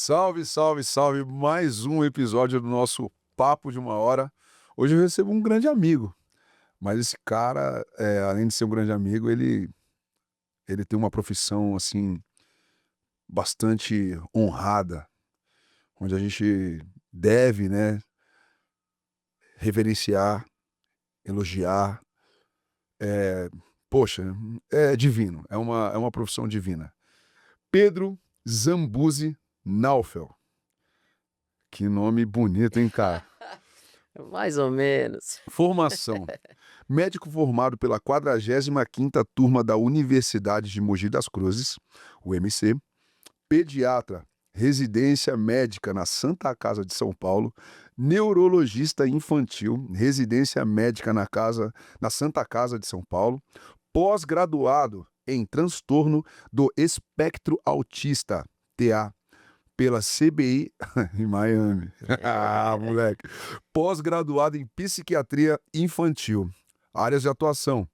Salve, salve, salve! Mais um episódio do nosso Papo de uma Hora. Hoje eu recebo um grande amigo, mas esse cara, além de ser um grande amigo, ele tem uma profissão, assim, bastante honrada, onde a gente deve, né, reverenciar, elogiar. eh, Poxa, é divino, é uma profissão divina. Pedro Zambuzi Naufel. Que nome bonito, hein, cara? Mais ou menos. Formação: médico formado pela 45ª turma da Universidade de Mogi das Cruzes, UMC, pediatra, residência médica na Santa Casa de São Paulo, neurologista infantil, residência médica na Santa Casa de São Paulo, pós-graduado em transtorno do espectro autista, TA, pela CBI em Miami. Ah, moleque. Pós-graduado em psiquiatria infantil. Áreas de atuação: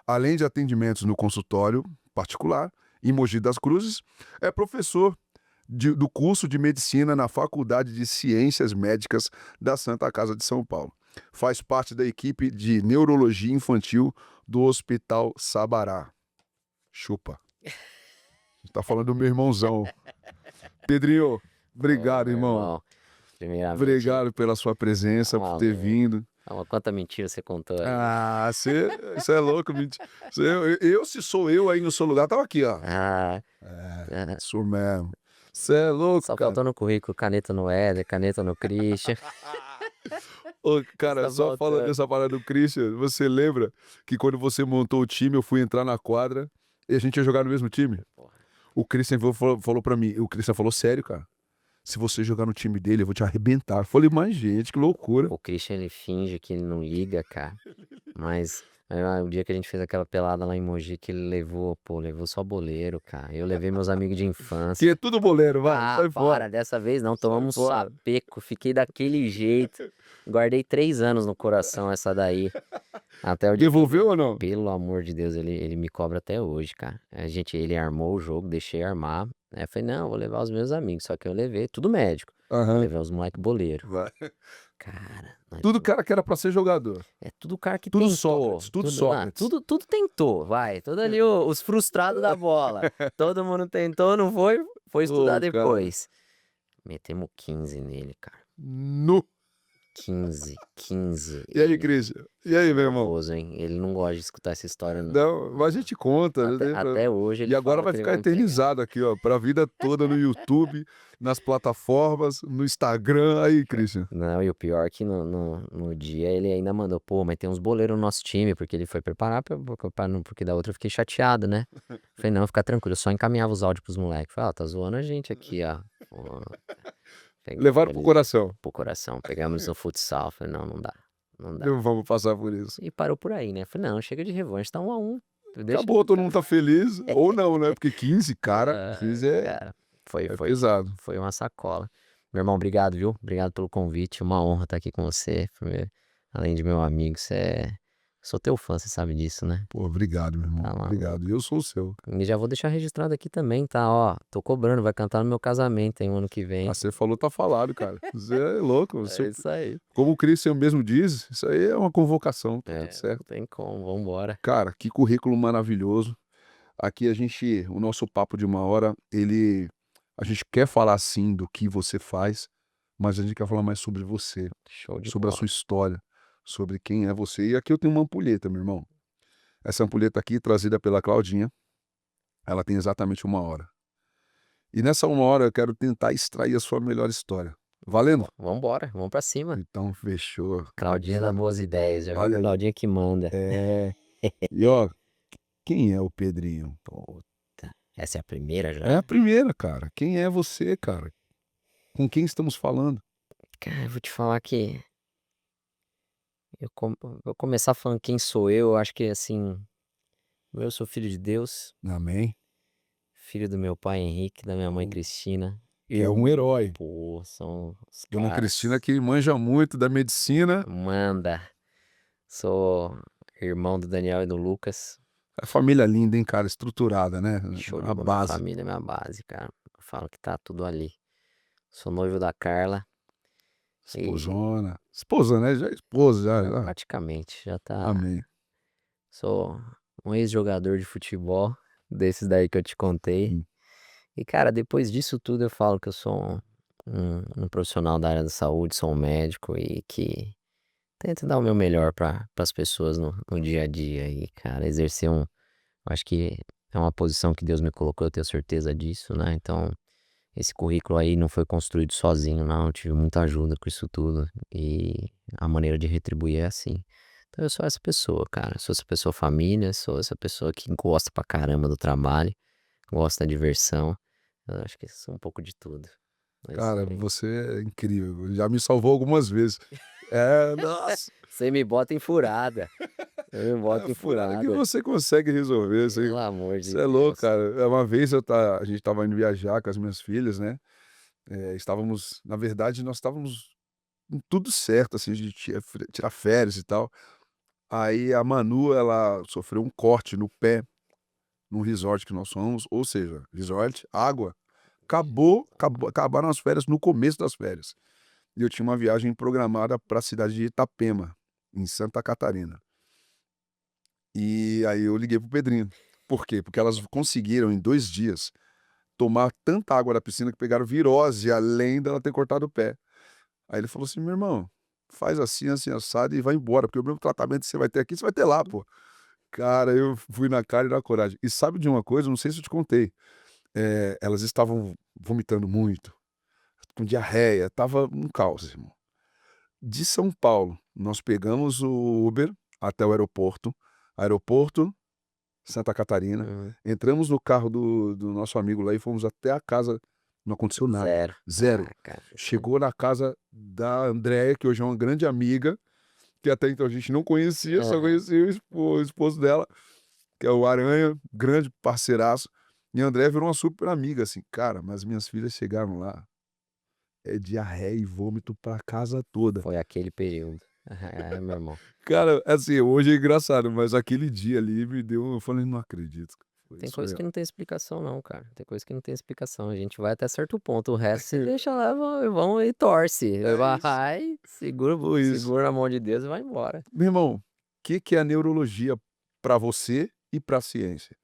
além de atendimentos no consultório particular, em Mogi das Cruzes, é professor do curso de medicina na Faculdade de Ciências Médicas da Santa Casa de São Paulo. Faz parte da equipe de neurologia infantil do Hospital Sabará. Chupa. Tá falando do meu irmãozão. Pedrinho, obrigado, Meu irmão. primeiramente, Obrigado pela sua presença, por ter vindo. quanta mentira você contou aí. Ah, você é louco. Se sou eu aí no seu lugar, tava aqui, ó. Ah, Sou mesmo. Você é louco, só cara. faltou no currículo caneta no Éder, caneta no Christian. Ô, cara, Tá só falando faltando. dessa parada do Christian, você lembra que quando você montou o time, eu fui entrar na quadra e a gente ia jogar no mesmo time? Porra. O Christian falou pra mim, o Christian falou sério, cara. Se você jogar no time dele, eu vou te arrebentar. Eu falei, mas gente, que loucura. O Christian, ele finge que ele não liga, cara. Mas aí, o dia que a gente fez aquela pelada lá em Mogi, que ele levou só boleiro, cara. Eu levei meus amigos de Que infância. é tudo boleiro, vai, Ah, sai fora. para, dessa vez não, tomamos um fora. sapeco, fiquei daquele jeito. Guardei 3 anos no coração essa daí. Até o dia. Devolveu ou não? Pelo amor de Deus, ele me cobra até hoje, cara. Ele armou o jogo, deixei armar. Aí eu falei, não, eu vou levar os meus amigos. Só que eu levei, tudo médico. Aham. Levei os moleque boleiro. Vai. Cara, Tudo cara que era pra ser jogador. é tudo cara que Tudo tentou. Sócrates, tudo Sócrates. Tudo tentou, vai. Tudo ali os frustrados da bola. Todo mundo tentou, não foi estudar Ô, cara. depois. Metemos 15 nele, cara. Nu. 15. E aí, Christian? E aí, meu irmão? Nervoso, hein? Ele não gosta de escutar essa história, não. Não, mas a gente conta. né? Até hoje ele E agora fala vai que ele ficar vai me pegar. eternizado aqui, ó, pra vida toda no YouTube, nas plataformas, no Instagram. Aí, Christian. Não, e o pior é que no dia ele ainda mandou, pô, mas tem uns boleiros no nosso time, porque ele foi preparar, porque da outra eu fiquei chateado, né? Falei, não, fica tranquilo, eu só encaminhava os áudios pros moleques. Falei, ó, tá zoando a gente aqui, ó. Pô, Levaram pro coração. Pro coração, pegamos no futsal, falei, não dá. Não vamos passar por isso. E parou por aí, né? Falei, não, chega de revanche, tá 1-1. Deixa Acabou, todo mundo tá feliz. Ou não, né? Porque 15, cara, 15 cara, foi pesado. Foi uma sacola. Meu irmão, obrigado, viu? Obrigado pelo convite. Uma honra estar aqui com você. Além de meu amigo, sou teu fã, você sabe disso, né? Pô, obrigado, meu irmão. Tá lá. Obrigado. Eu sou o seu. E já vou deixar registrado aqui também, tá? Ó, tô cobrando, vai cantar no meu casamento, hein, o ano que vem. Ah, você falou, tá falado, cara. Você é louco. É isso aí. Como o Christian mesmo diz, isso aí é uma convocação, tá tudo certo. Não tem como, vambora. Cara, que currículo maravilhoso. Aqui o nosso papo de uma hora, a gente quer falar sim do que você faz, mas a gente quer falar mais sobre você, Show de sobre a bola. sua história, sobre quem é você. E aqui eu tenho uma ampulheta, meu irmão. Essa ampulheta aqui, trazida pela Claudinha, ela tem exatamente 1 hora. E nessa 1 hora eu quero tentar extrair a sua melhor história. Valendo? Vambora, vamos pra cima. Então, fechou. Claudinha dá boas ideias, já Olha viu? aí. Claudinha que manda. E ó, quem é o Pedrinho? Puta, essa é a primeira já? É a primeira, cara. Quem é você, cara? Com quem estamos falando? Cara, eu vou te falar que vou começar falando quem sou eu acho que assim, eu sou filho de Deus, Amém. filho do meu pai Henrique, da minha mãe Cristina. E é um herói. Pô, são os Dona caras. Cristina que manja muito da medicina. Manda. Sou irmão do Daniel e do Lucas. A família linda, hein, cara? Estruturada, né? Show de A bola. Minha base. família é minha base, cara. Eu falo que tá tudo ali. Sou noivo da Carla e Esposona. Esposa, né? Já é esposa, já. praticamente já tá. Amém. Sou um ex-jogador de futebol, desses daí que eu te contei. Hum. E, cara, depois disso tudo eu falo que eu sou um profissional da área da saúde, sou um médico e que tento dar o meu melhor para as pessoas no dia a dia e, cara, exercer um. Acho que é uma posição que Deus me colocou, eu tenho certeza disso, né? Então, esse currículo aí não foi construído sozinho, não. Eu tive muita ajuda com isso tudo. E a maneira de retribuir é assim. Então, eu sou essa pessoa, cara. Sou essa pessoa família, sou essa pessoa que gosta pra caramba do trabalho, gosta da diversão. Eu acho que isso é um pouco de tudo. É isso Cara, aí. você é incrível. Já me salvou algumas vezes. É, nossa. Você me bota em furada. Você me A bota em furada que furada. você consegue resolver, Pelo amor de você é louco, Deus. cara. Uma vez a gente estava indo viajar com as minhas filhas, né? Estávamos, na verdade, nós estávamos com tudo certo, assim, de tirar férias e tal. Aí a Manu, ela sofreu um corte no pé, num resort que nós fomos, ou seja, resort, água. Acabaram as férias no começo das férias. E eu tinha uma viagem programada para a cidade de Itapema, em Santa Catarina. E aí eu liguei pro Pedrinho. Por quê? Porque elas conseguiram, em 2 dias, tomar tanta água da piscina que pegaram virose, além dela ter cortado o pé. Aí ele falou assim: "Meu irmão, faz assim, assim, assado e vai embora, porque o mesmo tratamento que você vai ter aqui, você vai ter lá, pô". Cara, eu fui na cara e na coragem. E sabe de uma coisa? Não sei se eu te contei. Elas estavam vomitando muito, com diarreia, estava um caos, irmão. De São Paulo, nós pegamos o Uber até o aeroporto Santa Catarina, Hum, entramos no carro do nosso amigo lá e fomos até a casa, não aconteceu nada, zero. zero. Ah, cara. Chegou na casa da Andréia, que hoje é uma grande amiga, que até então a gente não conhecia, só Aham. conhecia o esposo dela, que é o Aranha, grande parceiraço, e a Andréia virou uma super amiga, assim. Cara, mas minhas filhas chegaram lá, diarreia e vômito pra casa toda. Foi aquele período. É, meu irmão. Cara, assim, hoje é engraçado, mas aquele dia ali me deu, eu falei: "Não acredito, foi Tem coisa que surreal". não tem explicação não, cara. Tem coisa que não tem explicação. A gente vai até certo ponto, o resto você deixa lá, vão e torce. É isso, Vai, segura foi isso. segura na mão de Deus e vai embora. Meu irmão, o que é a neurologia pra você e pra ciência?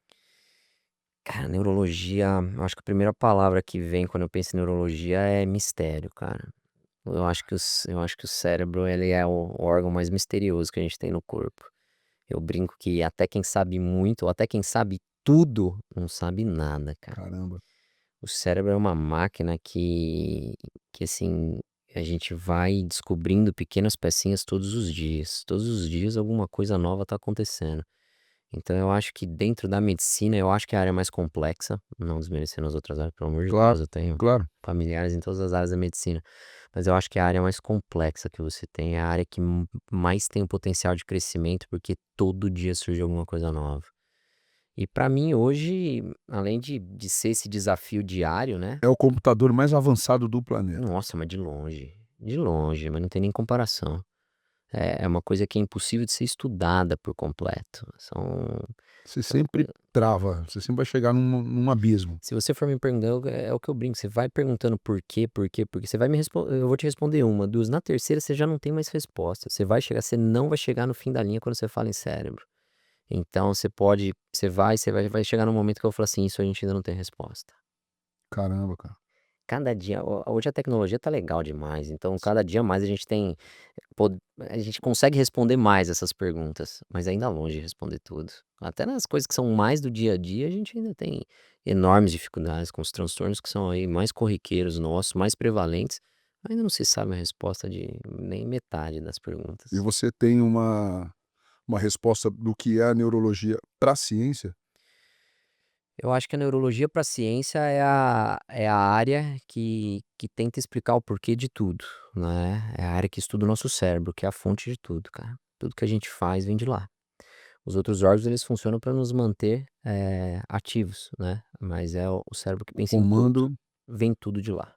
Cara, neurologia, eu acho que a primeira palavra que vem quando eu penso em neurologia é mistério, cara. Eu acho que o cérebro, ele é o órgão mais misterioso que a gente tem no corpo. Eu brinco que até quem sabe muito, ou até quem sabe tudo, não sabe nada, cara. Caramba, O cérebro é uma máquina que assim, a gente vai descobrindo pequenas pecinhas todos os dias. Todos os dias alguma coisa nova tá acontecendo. Então eu acho que dentro da medicina, eu acho que é a área mais complexa, não desmerecendo as outras áreas, pelo amor de claro, Deus, eu tenho claro. familiares em todas as áreas da medicina. Mas eu acho que é a área mais complexa que você tem, é a área que mais tem o potencial de crescimento, porque todo dia surge alguma coisa nova. E pra mim hoje, além de ser esse desafio diário, né? É o computador mais avançado do planeta. Nossa, mas de longe, mas não tem nem comparação. É uma coisa que é impossível de ser estudada por completo. Você São sempre coisas. trava, você sempre vai chegar num abismo. Se você for me perguntando, é o que eu brinco. Você vai perguntando por quê, porque você vai me responder. Eu vou te responder uma, duas. Na terceira, você já não tem mais resposta. Você não vai chegar no fim da linha quando você fala em cérebro. Então, vai chegar num momento que eu vou falar assim: isso a gente ainda não tem resposta. Caramba, cara. Cada dia, hoje a tecnologia tá legal demais, então cada dia mais a gente tem, a gente consegue responder mais essas perguntas, mas ainda longe de responder tudo. Até nas coisas que são mais do dia a dia, a gente ainda tem enormes dificuldades com os transtornos que são aí mais corriqueiros nossos, mais prevalentes. Ainda não se sabe a resposta de nem metade das E perguntas. você tem uma resposta do que é a neurologia pra ciência? Eu acho que a neurologia para a ciência é a área que tenta explicar o porquê de tudo, né? É a área que estuda o nosso cérebro, que é a fonte de tudo, cara. Tudo que a gente faz vem de lá. Os outros órgãos, eles funcionam para nos manter, ativos, né? Mas é o cérebro que O pensa em tudo. comando, Vem tudo de lá,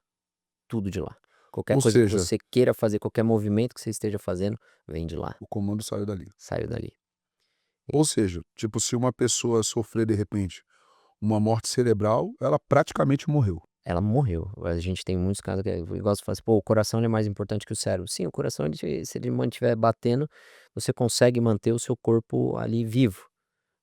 tudo de lá. Qualquer ou coisa que seja, você queira fazer, qualquer movimento que você esteja fazendo, vem de lá, o comando saiu dali. saiu dali. Ou seja, tipo, se uma pessoa sofrer de repente uma morte cerebral, ela praticamente morreu. ela morreu. A gente tem muitos casos que eu gosto de falar assim, pô, o coração ele é mais importante que o cérebro. Sim, o coração, se ele mantiver batendo, você consegue manter o seu corpo ali vivo.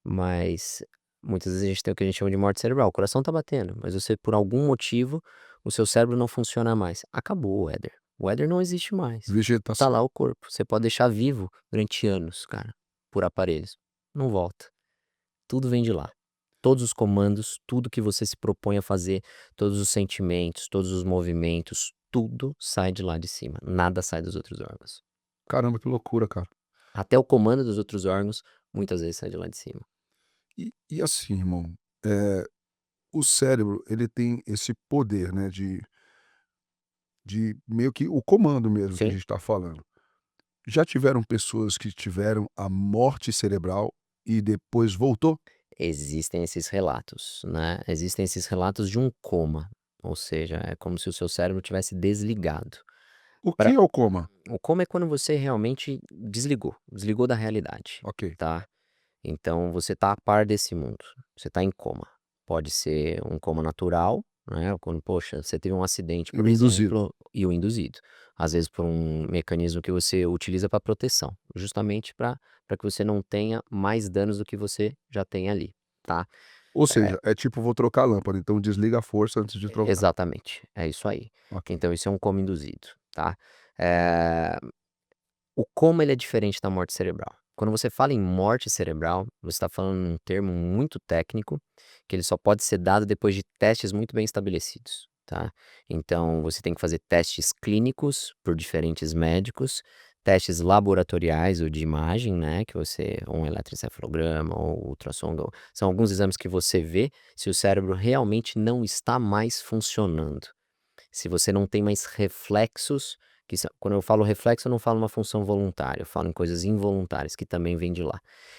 Mas muitas vezes a gente tem o que a gente chama de morte cerebral. O coração tá batendo, mas você, por algum motivo, o seu cérebro não funciona mais. Acabou o éter. O éter não existe mais. Tá lá Vegetação. o corpo. Você pode deixar vivo durante anos, cara, por aparelhos. Não volta. Tudo vem de lá. Todos os comandos, tudo que você se propõe a fazer, todos os sentimentos, todos os movimentos, tudo sai de lá de cima. Nada sai dos outros órgãos. Caramba, que loucura, cara. Até o comando dos outros órgãos, muitas vezes sai de lá de cima. E assim, irmão, o cérebro, ele tem esse poder, né, de meio que o comando mesmo que a Sim. gente tá falando. Já tiveram pessoas que tiveram a morte cerebral e depois voltou? Existem esses relatos, né? Existem esses relatos de um coma, ou seja, é como se o seu cérebro tivesse desligado. O que Pra é o coma? O coma é quando você realmente desligou da realidade, Ok. tá? Então você tá a par desse mundo, você tá em coma. Pode ser um coma natural, né? Quando, poxa, você teve um acidente, E o por induzido. exemplo, e o induzido. Às vezes por um mecanismo que você utiliza para proteção, justamente para que você não tenha mais danos do que você já tem ali, tá? Ou É, seja, é tipo, vou trocar a lâmpada, então desliga a força antes de trocar. exatamente, é isso aí. Ok. Então isso é um coma induzido, tá? Eh, o coma ele é diferente da morte cerebral. Quando você fala em morte cerebral, você está falando um termo muito técnico, que ele só pode ser dado depois de testes muito bem estabelecidos, tá? Então você tem que fazer testes clínicos por diferentes médicos, testes laboratoriais ou de imagem, né, que você ou um eletroencefalograma ou ultrassom, são alguns exames que você vê se o cérebro realmente não está mais funcionando. Se você não tem mais reflexos, quando eu falo reflexo, eu não falo uma função voluntária, eu falo em coisas involuntárias que também vêm de lá.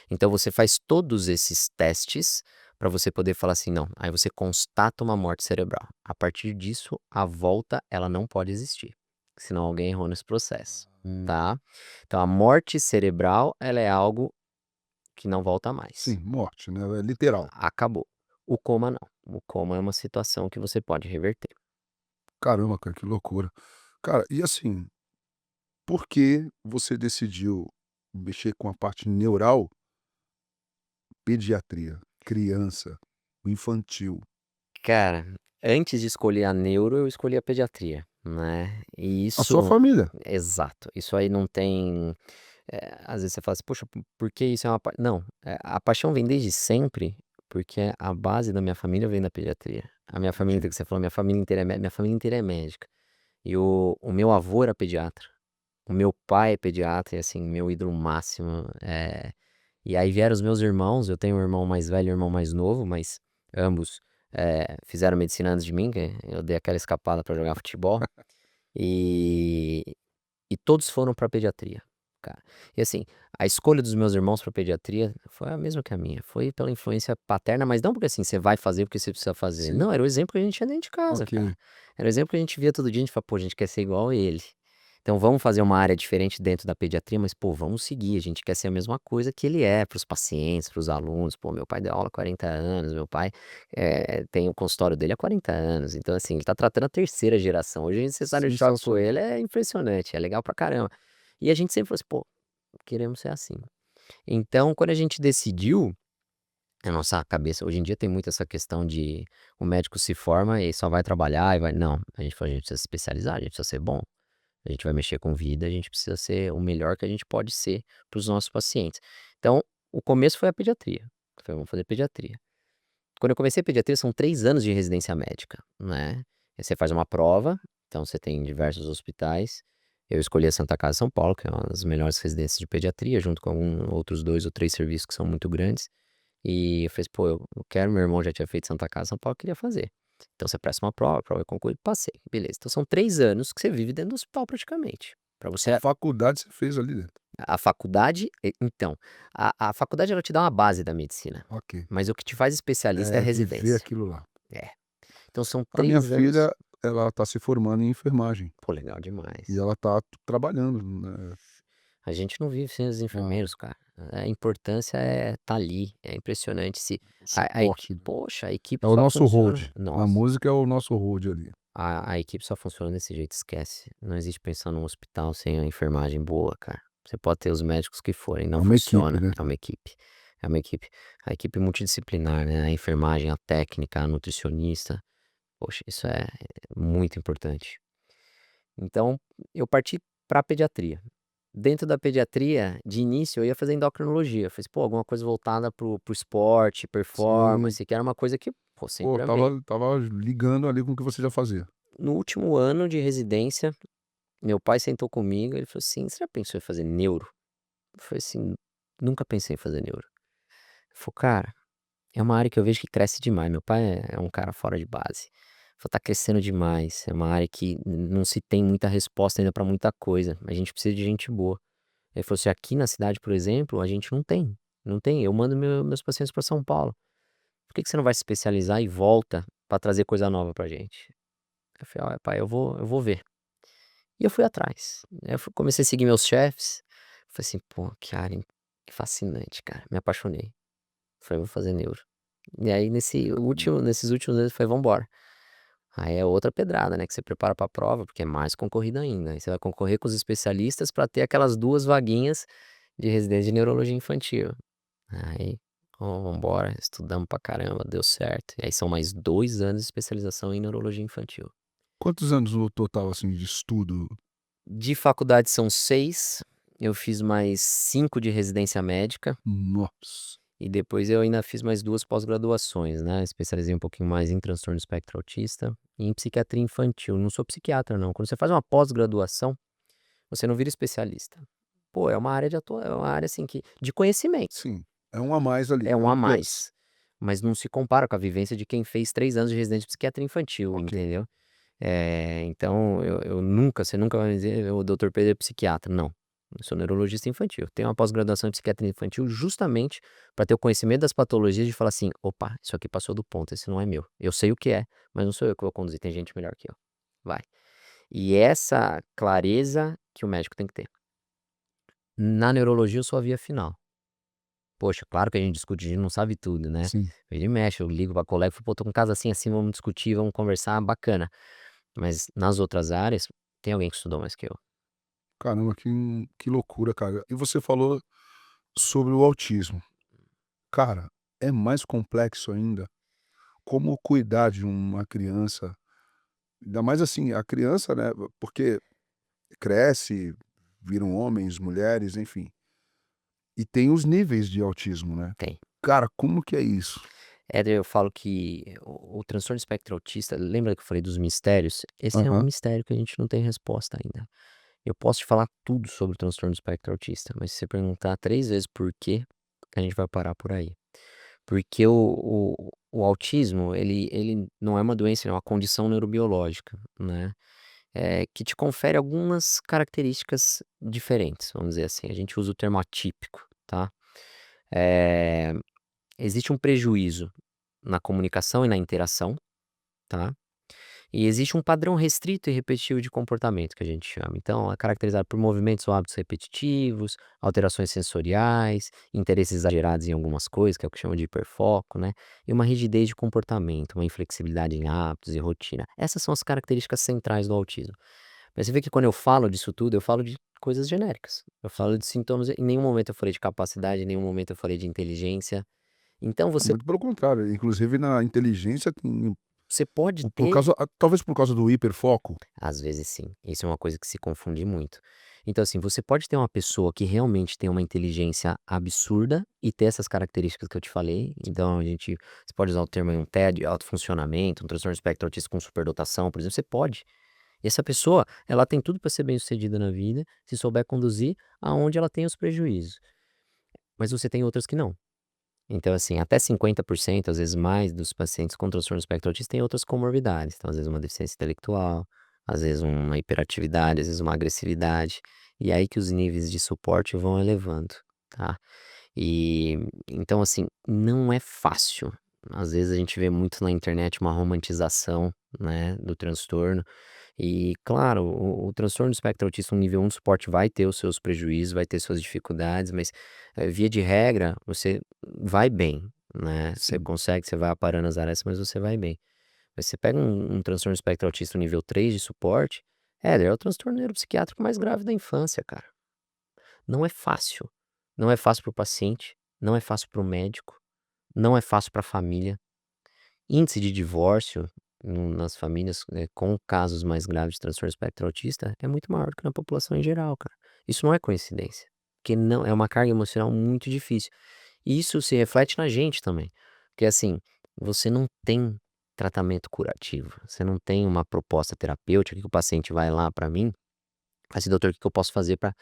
Então você faz todos esses testes para você poder falar assim, não, aí você constata uma morte cerebral. A partir disso, a volta ela não pode existir, senão alguém errou nesse processo, tá? Então a morte cerebral, ela é algo que não volta mais. Sim, morte, né, é literal. Acabou. O coma não. O coma é uma situação que você pode reverter. Caramba, cara, que loucura. Cara, e assim, por que você decidiu mexer com a parte neural, pediatria, criança, o infantil? Cara, antes de escolher a neuro, eu escolhi a pediatria, né, e A sua isso família. exato, isso aí não tem, às vezes você fala assim: "Poxa, por que isso é uma não, a paixão vem desde sempre, porque a base da minha família vem da pediatria. A minha família Entendi. que você falou, minha família inteira é médica, e o meu avô era pediatra, o meu pai é pediatra e, assim, meu ídolo máximo, e aí vieram os meus irmãos, eu tenho um irmão mais velho e um irmão mais novo, mas ambos, fizeram medicina antes de mim, que eu dei aquela escapada para jogar futebol, e todos foram para pediatria, cara. E assim, a escolha dos meus irmãos para pediatria foi a mesma que a minha, foi pela influência paterna, mas não porque, assim, você vai fazer porque você precisa fazer, Sim, não, era o exemplo que a gente tinha dentro de casa, cara. ok. Era o exemplo que a gente via todo dia, a gente fala: "Pô, a gente quer ser igual a ele". Então vamos fazer uma área diferente dentro da pediatria, mas, pô, vamos seguir, a gente quer ser a mesma coisa que ele é para os pacientes, para os alunos. Pô, meu pai deu aula há 40 anos, meu pai, tem o consultório dele há 40 anos, então, assim, ele tá tratando a terceira geração. Hoje a gente você sai no choque com Sensacional. ele, é impressionante, é legal pra caramba. E a gente sempre falou assim: "Pô, queremos ser assim". Então quando a gente decidiu, a nossa cabeça hoje em dia tem muito essa questão de o médico se forma e só vai trabalhar e vai não, a gente falou: "A gente precisa se especializar, a gente precisa ser bom". A gente vai mexer com vida, a gente precisa ser o melhor que a gente pode ser para os nossos pacientes. Então, o começo foi a pediatria. Foi: "Vamos fazer pediatria". Quando eu comecei a pediatria, são 3 anos de residência médica, né. Aí você faz uma prova, então você tem diversos hospitais. Eu escolhi a Santa Casa de São Paulo, que é uma das melhores residências de pediatria, junto com outros 2 ou 3 serviços que são muito grandes. E eu falei assim: "Pô, eu quero", meu irmão já tinha feito Santa Casa de São Paulo, eu queria fazer. Então você presta uma prova, prova é concluída, passei, beleza. Então são 3 anos que você vive dentro do hospital praticamente. Para A você faculdade você fez ali dentro. a faculdade então, a faculdade ela te dá uma base da medicina, Ok. mas o que te faz especialista é a É viver residência. aquilo lá. É. Então são A minha 3 anos. filha, ela tá se formando em enfermagem Pô, legal e demais. ela tá trabalhando, né. A gente não vive sem os Ah, enfermeiros, cara. A importância tá ali, é impressionante se O a suporte, né. poxa, a equipe É o só nosso funciona road. Na nossa, música é o nosso road ali. a equipe só funciona desse jeito, esquece. Não existe pensão num hospital sem a enfermagem boa, cara. Você pode ter os médicos que forem, É não uma equipe, funciona, né, é cara. uma equipe. É uma equipe. A equipe multidisciplinar, né, a enfermagem, a técnica, a nutricionista, poxa, isso é muito importante. Então, eu parti pra pediatria. Dentro da pediatria, de início, eu ia fazer endocrinologia. Eu falei assim: "Pô, alguma coisa voltada para o esporte, Sim. performance", que era uma coisa que, pô, Pô, sempre amei. estava ligando ali com o que você já fazia. No último ano de residência, meu pai sentou comigo, ele falou assim: "Você já pensou em fazer neuro?" Eu falei assim: "Nunca pensei em fazer neuro". Ele falou: "Cara, é uma área que eu vejo que cresce demais". Meu pai é um cara fora de base. Falou: "Tá crescendo demais, é uma área que não se tem muita resposta ainda pra muita coisa, a gente precisa de gente boa". Ele falou assim: "Aqui na cidade, por exemplo, a gente não tem, não tem. Eu mando meus pacientes para São Paulo. Por que que você não vai se especializar e volta para trazer coisa nova pra gente?" Eu falei: "Olha, pai, eu vou ver". E eu fui atrás. Aí eu comecei a seguir meus chefes. Falei assim: "Pô, que área fascinante, cara". Me apaixonei. Falei: "Vou fazer neuro". E aí nesses últimos meses eu falei: "Vamos embora". Aí é outra pedrada, né, que você prepara pra prova, porque é mais concorrida ainda. Aí você vai concorrer com os especialistas pra ter aquelas 2 vaguinhas de residência de neurologia infantil. Aí, ó, vambora, estudamos pra caramba, deu certo. E aí são mais 2 anos de especialização em neurologia infantil. Quantos anos no total, assim, de estudo? De faculdade são 6, eu fiz mais 5 de residência médica, Nossa. e depois eu ainda fiz mais 2 pós-graduações, né, especializei um pouquinho mais em transtorno do espectro autista e em psiquiatria infantil. Não sou psiquiatra não, quando você faz uma pós-graduação, você não vira especialista. Pô, é uma área, assim, que de conhecimento. Sim, é um a mais ali, É é um um a plus. mais, mas não se compara com a vivência de quem fez 3 anos de residência de psiquiatria infantil, Ok. entendeu. Então eu nunca você nunca vai me dizer: "O doutor Pedro é psiquiatra", não, eu sou neurologista infantil. Tenho uma pós-graduação em psiquiatria infantil justamente para ter o conhecimento das patologias de falar assim: "Opa, isso aqui passou do ponto, esse não é meu. Eu sei o que é, mas não sou eu que vou conduzir, tem gente melhor que eu, vai". E essa clareza que o médico tem que ter. Na neurologia eu sou a via final. Poxa, claro que a gente discute, a gente não sabe tudo, né. Sim. Vira e mexe, eu ligo pra colega e falo: "Pô, tô com um caso assim, assim, vamos discutir, vamos conversar, bacana". Mas nas outras áreas, tem alguém que estudou mais que eu. Caramba, que loucura, cara. E você falou sobre o autismo. Cara, é mais complexo ainda. Como cuidar de uma criança, ainda mais assim, a criança, né, porque cresce, viram homens, mulheres, enfim, e tem os níveis de autismo, né. Tem. Cara, como que é isso? Eu falo que o transtorno espectro autista, lembra que eu falei dos mistérios? Esse é um Aham. mistério que a gente não tem resposta ainda. Eu posso te falar tudo sobre o transtorno espectro autista, mas se você perguntar 3 vezes por quê, a gente vai parar por aí. Porque o autismo, ele não é uma doença, é uma condição neurobiológica, né, que te confere algumas características diferentes, vamos dizer assim. A gente usa o termo atípico, tá. Eh, Existe um prejuízo na comunicação e na interação, tá. E existe um padrão restrito e repetitivo de comportamento que a gente chama. Então, é caracterizado por movimentos ou hábitos repetitivos, alterações sensoriais, interesses exagerados em algumas coisas, que é o que chama de hiperfoco, né? E uma rigidez de comportamento, uma inflexibilidade em hábitos e rotina. Essas são as características centrais do autismo. Mas você vê que quando eu falo disso tudo, eu falo de coisas genéricas. Eu falo de sintomas, em nenhum momento eu falei de capacidade, em nenhum momento eu falei de inteligência. Então Muito pelo contrário, inclusive na inteligência tem você pode por ter. causa talvez por causa do hiperfoco. Às vezes sim, isso é uma coisa que se confunde muito. Então, assim, você pode ter uma pessoa que realmente tem uma inteligência absurda e ter essas características que eu te falei. Então, você pode usar o termo aí, um TED, alto funcionamento, um transtorno do espectro autista com superdotação, por exemplo, você pode. E essa pessoa, ela tem tudo para ser bem-sucedida na vida, se souber conduzir aonde ela tem os prejuízos. Mas você tem outras que não. Então, assim, até 50%, às vezes mais, dos pacientes com transtorno do espectro autista têm outras comorbidades. Então, às vezes, uma deficiência intelectual, às vezes, uma hiperatividade, às vezes, uma agressividade. E aí que os níveis de suporte vão elevando, tá? E então, assim, não é fácil. Às vezes, a gente vê muito na internet uma romantização, né, do transtorno. E claro, o transtorno do espectro autista no nível 1 do suporte vai ter os seus prejuízos, vai ter suas dificuldades, mas, via de regra, você vai bem, né, você Sim. consegue, você vai aparando as áreas, mas você vai bem. Mas você pega um transtorno do espectro autista nível 3 de suporte, é o transtorno neuropsiquiátrico mais grave da infância, cara. Não é fácil. Não é fácil para o paciente, não é fácil para o médico, não é fácil para a família. Índice de divórcio nas famílias, com casos mais graves de transtorno espectro autista é muito maior do que na população em geral, cara. Isso não é coincidência, porque não é uma carga emocional muito difícil. E isso se reflete na gente também, porque assim, você não tem tratamento curativo, você não tem uma proposta terapêutica que o paciente vai lá pra mim, fala assim: "Doutor, o que que eu posso fazer pra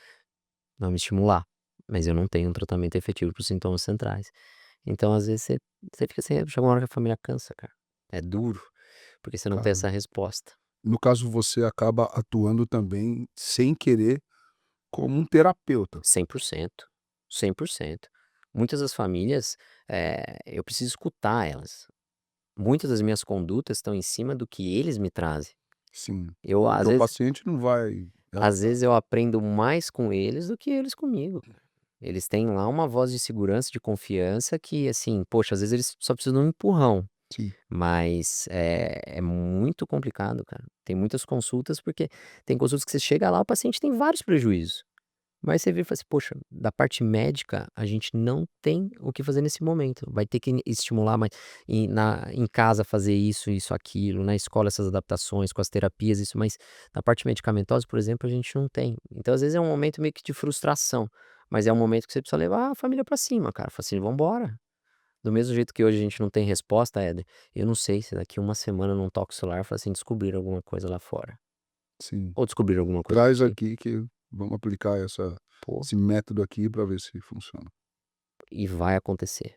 não me estimular?". Mas eu não tenho um tratamento efetivo para os sintomas centrais. Então, às vezes, você fica assim, chega uma hora que a família cansa, cara. É duro, porque você não tem Caramba. essa resposta. No caso, você acaba atuando também, sem querer, como um terapeuta. 100%, 100%. Muitas das famílias, eu preciso escutar elas. Muitas das minhas condutas estão em cima do que eles me trazem. Sim. Eu, Porque o paciente não vai às a vezes eu aprendo mais com eles do que eles comigo. Eles têm lá uma voz de segurança, de confiança que, assim, poxa, às vezes eles só precisam de um empurrão. sim, Mas é muito complicado, cara. Tem muitas consultas, porque tem consultas que você chega lá, o paciente tem vários prejuízos. Mas você vira e fala assim: "Poxa, da parte médica, a gente não tem o que fazer nesse momento. Vai ter que estimular mais em casa fazer isso, isso, aquilo, na escola essas adaptações com as terapias, isso, mas na parte medicamentosa, por exemplo, a gente não tem". Então, às vezes, é um momento meio que de frustração, mas é um momento que você precisa levar a família pra cima, cara. Fala assim: "Vamos embora". Do mesmo jeito que hoje a gente não tem resposta, Éder, eu não sei se daqui uma semana eu não toco o celular e falo assim: "Descobriram alguma coisa lá fora". sim. Ou descobriram alguma coisa Traz aqui. aqui que vamos aplicar Pô, esse método aqui para ver se funciona. e vai acontecer,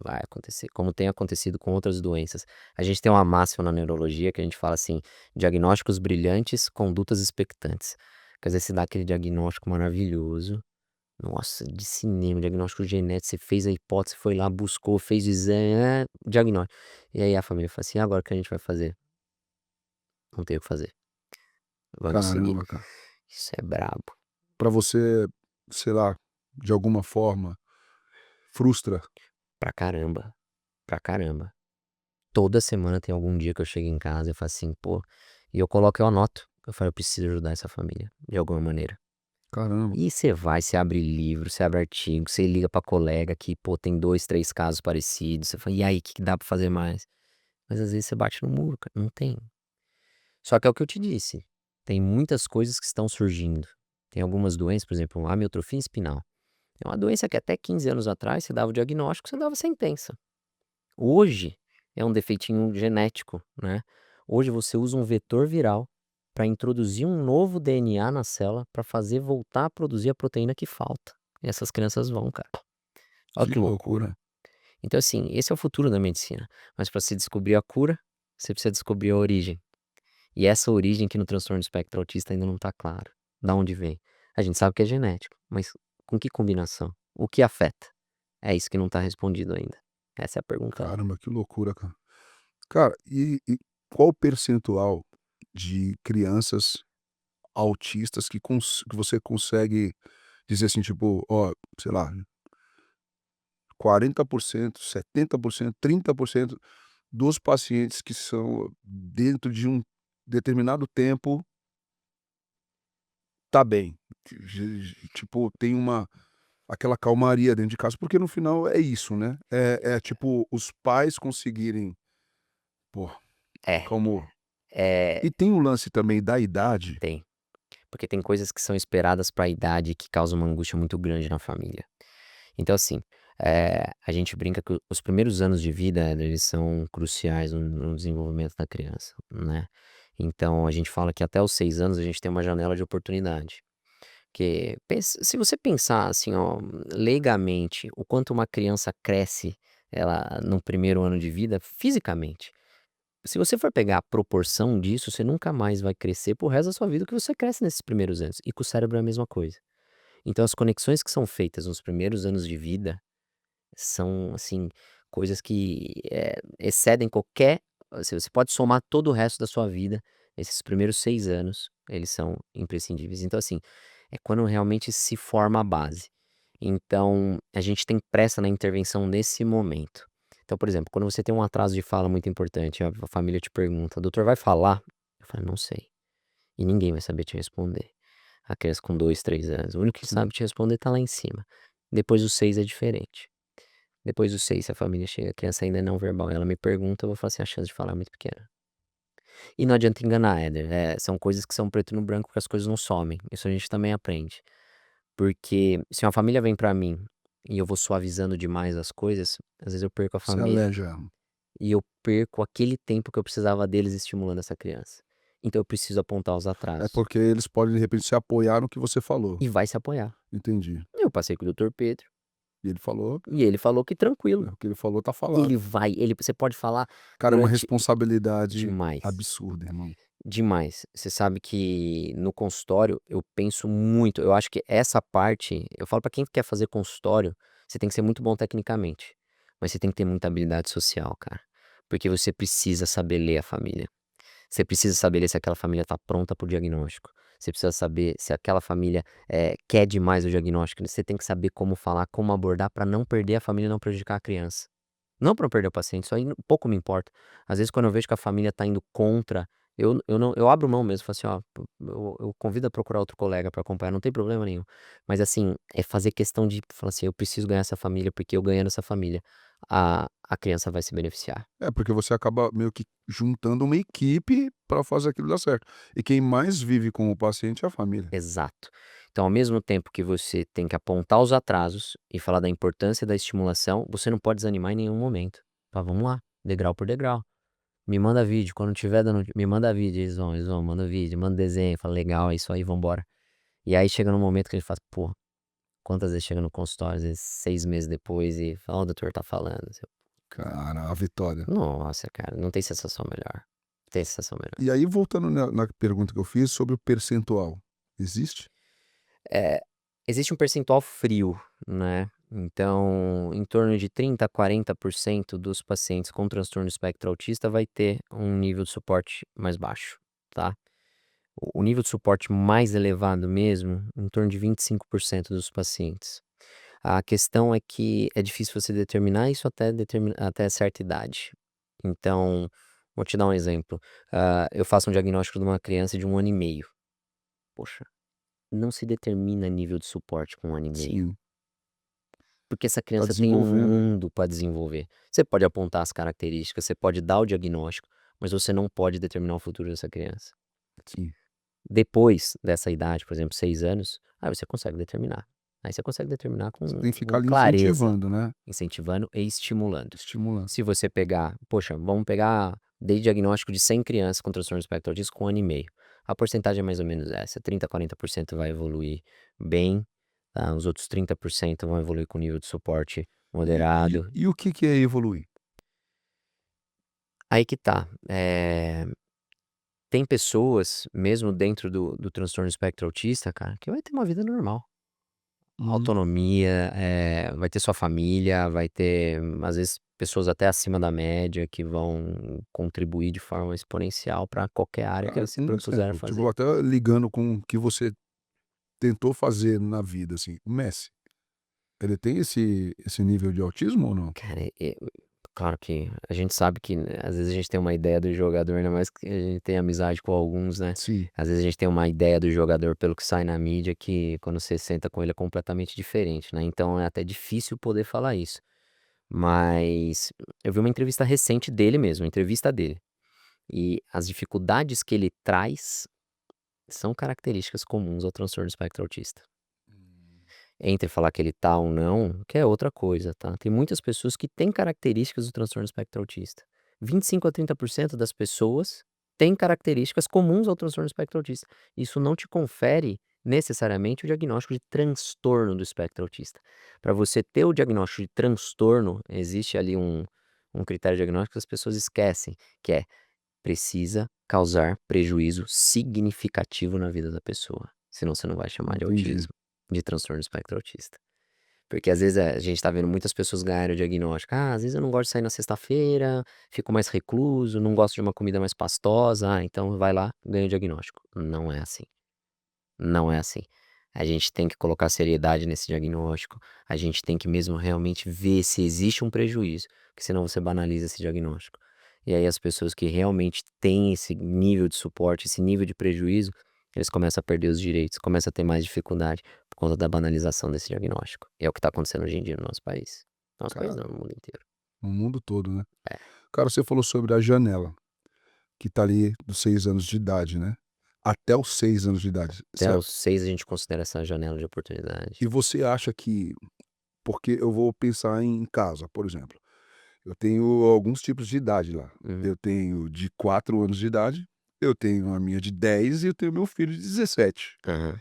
vai acontecer, como tem acontecido com outras doenças. A gente tem uma máxima na neurologia que a gente fala assim: "Diagnósticos brilhantes, condutas expectantes". Quer dizer, você dá aquele diagnóstico maravilhoso, nossa, de cinema, diagnóstico genético, você fez a hipótese, foi lá, buscou, fez o exame, diagnóstico. E aí a família fala assim: "E agora o que a gente vai fazer?". Não tem o que fazer. Vamos seguir. Caramba, cara. Isso é brabo. Para você, sei lá, de alguma forma, frustra. Pra caramba, pra caramba. Toda semana tem algum dia que eu chego em casa e falo assim: "Pô", e eu anoto. Eu falo: "Eu preciso ajudar essa família, de alguma maneira". Caramba. E você vai, você abre livro, você abre artigo, você liga pra colega que, pô, tem 2 3 casos parecidos, você fala: "E aí, que dá pra fazer mais?". Mas às vezes você bate no muro, cara, não tem. Só que é o que eu te disse, tem muitas coisas que estão surgindo. Tem algumas doenças, por exemplo, a amiotropia espinal. É uma doença que até 15 anos atrás você dava o diagnóstico, você dava sentença. Hoje é um defeitinho genético, né. Hoje você usa um vetor viral para introduzir um novo DNA na célula para fazer voltar a produzir a proteína que falta. E essas crianças vão, cara. Olha Que que loucura. loucura. Então, assim, esse é o futuro da medicina, mas para se descobrir a cura, você precisa descobrir a origem. E essa origem que no transtorno do espectro autista ainda não está claro. Da onde vem? A gente sabe que é genético, mas com que combinação? O que afeta? É isso que não está respondido ainda. Essa é a pergunta. Caramba, que loucura, cara. Cara, e qual o percentual de crianças autistas que você consegue dizer assim, tipo, ó, sei lá, 40%, 70%, 30% dos pacientes que são dentro de um determinado tempo, tá bem. Tipo, tem aquela calmaria dentro de casa, porque no final é isso, né, tipo os pais conseguirem, pô, É, como é, e tem o lance também da idade. tem. Porque tem coisas que são esperadas para a idade que causam uma angústia muito grande na família. Então, assim, a gente brinca que os primeiros anos de vida, eles são cruciais no desenvolvimento da criança, né. Então a gente fala que até os 6 anos a gente tem uma janela de oportunidade. Que se você pensar assim, ó, leigamente, o quanto uma criança cresce, ela no primeiro ano de vida fisicamente. Se você for pegar a proporção disso, você nunca mais vai crescer pro resto da sua vida o que você cresce nesses primeiros anos. E com o cérebro é a mesma coisa. Então as conexões que são feitas nos primeiros anos de vida são, assim, coisas que, excedem qualquer, você pode somar todo o resto da sua vida Esses primeiros 6 anos, eles são imprescindíveis. Então, assim, é quando realmente se forma a base. Então, a gente tem pressa na intervenção nesse momento. Então, por exemplo, quando você tem um atraso de fala muito importante, a família te pergunta: "Doutor, vai falar?" Eu falo: "Não sei." E ninguém vai saber te responder. A criança com 2, 3 anos, o único que Sim. sabe te responder tá lá em cima. Depois dos 6 é diferente. Depois dos 6, se a família chega, a criança ainda é não verbal, ela me pergunta, eu vou falar assim: "A chance de falar é muito pequena." E não adianta enganar, Éder, são coisas que são preto no branco, porque as coisas não somem, isso a gente também aprende. Porque se uma família vem pra mim, e eu vou suavizando demais as coisas, às vezes eu perco a Você família. aleja. E eu perco aquele tempo que eu precisava deles estimulando essa criança. Então eu preciso apontar os É atrasos. porque eles podem, de repente, se apoiar no que você falou. E vai se apoiar. Entendi. Eu passei com o doutor Pedro, E ele falou, e ele falou que tranquilo. o que ele falou tá falado. Ele você pode falar Cara, é uma durante responsabilidade demais, absurda, irmão. demais. Você sabe que no consultório eu penso muito, eu acho que essa parte eu falo pra quem quer fazer consultório, você tem que ser muito bom tecnicamente, mas você tem que ter muita habilidade social, cara, porque você precisa saber ler a família. Você precisa saber se aquela família está pronta para o diagnóstico. Você precisa saber se aquela família, quer demais o diagnóstico. Você tem que saber como falar, como abordar para não perder a família e não prejudicar a criança. Não para não perder o paciente, isso aí pouco me importa. Às vezes quando eu vejo que a família está indo contra, eu não eu abro mão mesmo, falo assim: "Ó, eu convido a procurar outro colega para acompanhar, não tem problema nenhum." Mas assim, é fazer questão de falar assim: "Eu preciso ganhar essa família, porque eu ganhando essa família, a criança vai se beneficiar." É, porque você acaba meio que juntando uma equipe para fazer aquilo dar certo. E quem mais vive com o paciente é a família. Exato. Então, ao mesmo tempo que você tem que apontar os atrasos e falar da importância da estimulação, você não pode desanimar em nenhum momento. Fala: "Vamos lá, degrau por degrau. Me manda vídeo, quando tiver dando me manda vídeo, eles vão, manda vídeo, manda desenho." Fala: "Legal, é isso aí, vamos embora." E aí chega num momento que ele fala: "Pô." Quantas vezes chega no consultório, às vezes 6 meses depois e fala: "Ó, o doutor tá falando." Cara, a vitória. Nossa, cara, não tem sensação melhor. Não tem sensação melhor. E aí, voltando na pergunta que eu fiz sobre o percentual, existe? É, existe um percentual frio, né, então em torno de 30 a 40% dos pacientes com transtorno do espectro autista vai ter um nível de suporte mais baixo, tá. O nível de suporte mais elevado mesmo, em torno de 25% dos pacientes. A questão é que é difícil você determinar isso até certa idade. Então, vou te dar um exemplo, eu faço um diagnóstico de uma criança de 1 ano e meio. Poxa, não se determina nível de suporte com 1 ano e meio. Sim, Porque essa tá criança tem um desenvolvendo. mundo para desenvolver. Você pode apontar as características, você pode dar o diagnóstico, mas você não pode determinar o futuro dessa criança. Sim. Depois dessa idade, por exemplo, 6 anos, aí você consegue determinar. Aí você consegue determinar Você com tem que ficar ali clareza, incentivando, né, incentivando e estimulando. estimulando. Se você pegar, poxa, vamos pegar, dei diagnóstico de 100 crianças com transtorno do espectro autista com 1 ano e meio. A porcentagem é mais ou menos essa, 30 a 40% vai evoluir bem, tá, os outros 30% vão evoluir com nível de suporte E e moderado. e o que que é evoluir? Aí que tá, tem pessoas, mesmo dentro do transtorno do espectro autista, cara, que vai ter uma vida normal. Uhum. Autonomia, vai ter sua família, vai ter, às vezes, pessoas até acima da média que vão contribuir de forma exponencial para qualquer área que Cara, eles se um propuseram a exemplo, tipo, fazer. até ligando com o que você tentou fazer na vida, assim, o Messi, ele tem esse nível de autismo ou não? Cara, claro que a gente sabe que, né, às vezes a gente tem uma ideia do jogador, ainda mais que a gente tem amizade com alguns, né. Sim. Às vezes a gente tem uma ideia do jogador pelo que sai na mídia que quando você senta com ele é completamente diferente, né, então é até difícil poder falar isso. Mas eu vi uma entrevista recente dele mesmo, uma entrevista dele. E as dificuldades que ele traz são características comuns ao transtorno do espectro autista. Hum. Entre falar que ele tá ou não, que é outra coisa, tá. Tem muitas pessoas que têm características do transtorno do espectro autista. 25 a 30% das pessoas têm características comuns ao transtorno do espectro autista. Isso não te confere necessariamente o diagnóstico de transtorno do espectro autista. Para você ter o diagnóstico de transtorno, existe ali um critério diagnóstico que as pessoas esquecem, que é: precisa causar prejuízo significativo na vida da pessoa, senão você não vai chamar de Entendi. autismo, de transtorno do espectro autista. Porque às vezes a gente tá vendo muitas pessoas ganharem o diagnóstico. Ah, às vezes eu não gosto de sair na sexta-feira, fico mais recluso, não gosto de uma comida mais pastosa. Ah, então vai lá, ganha o diagnóstico. Não é assim. Não é assim. A gente tem que colocar seriedade nesse diagnóstico. A gente tem que mesmo realmente ver se existe um prejuízo, porque senão você banaliza esse diagnóstico. E aí as pessoas que realmente têm esse nível de suporte, esse nível de prejuízo, eles começam a perder os direitos, começam a ter mais dificuldade por conta da banalização desse diagnóstico. E é o que está acontecendo hoje em dia no nosso país. Nosso país Cara, não, no mundo inteiro. no mundo todo, né? É. Cara, você falou sobre a janela, que tá ali dos 6 anos de idade, né? Até os 6 anos de idade. Até os 6 a gente considera essa janela de oportunidade. E você acha que porque eu vou pensar em casa, por exemplo, eu tenho alguns tipos de idade lá. Uhum. Eu tenho de 4 anos de idade, eu tenho a minha de 10 e eu tenho meu filho de 17. Aham.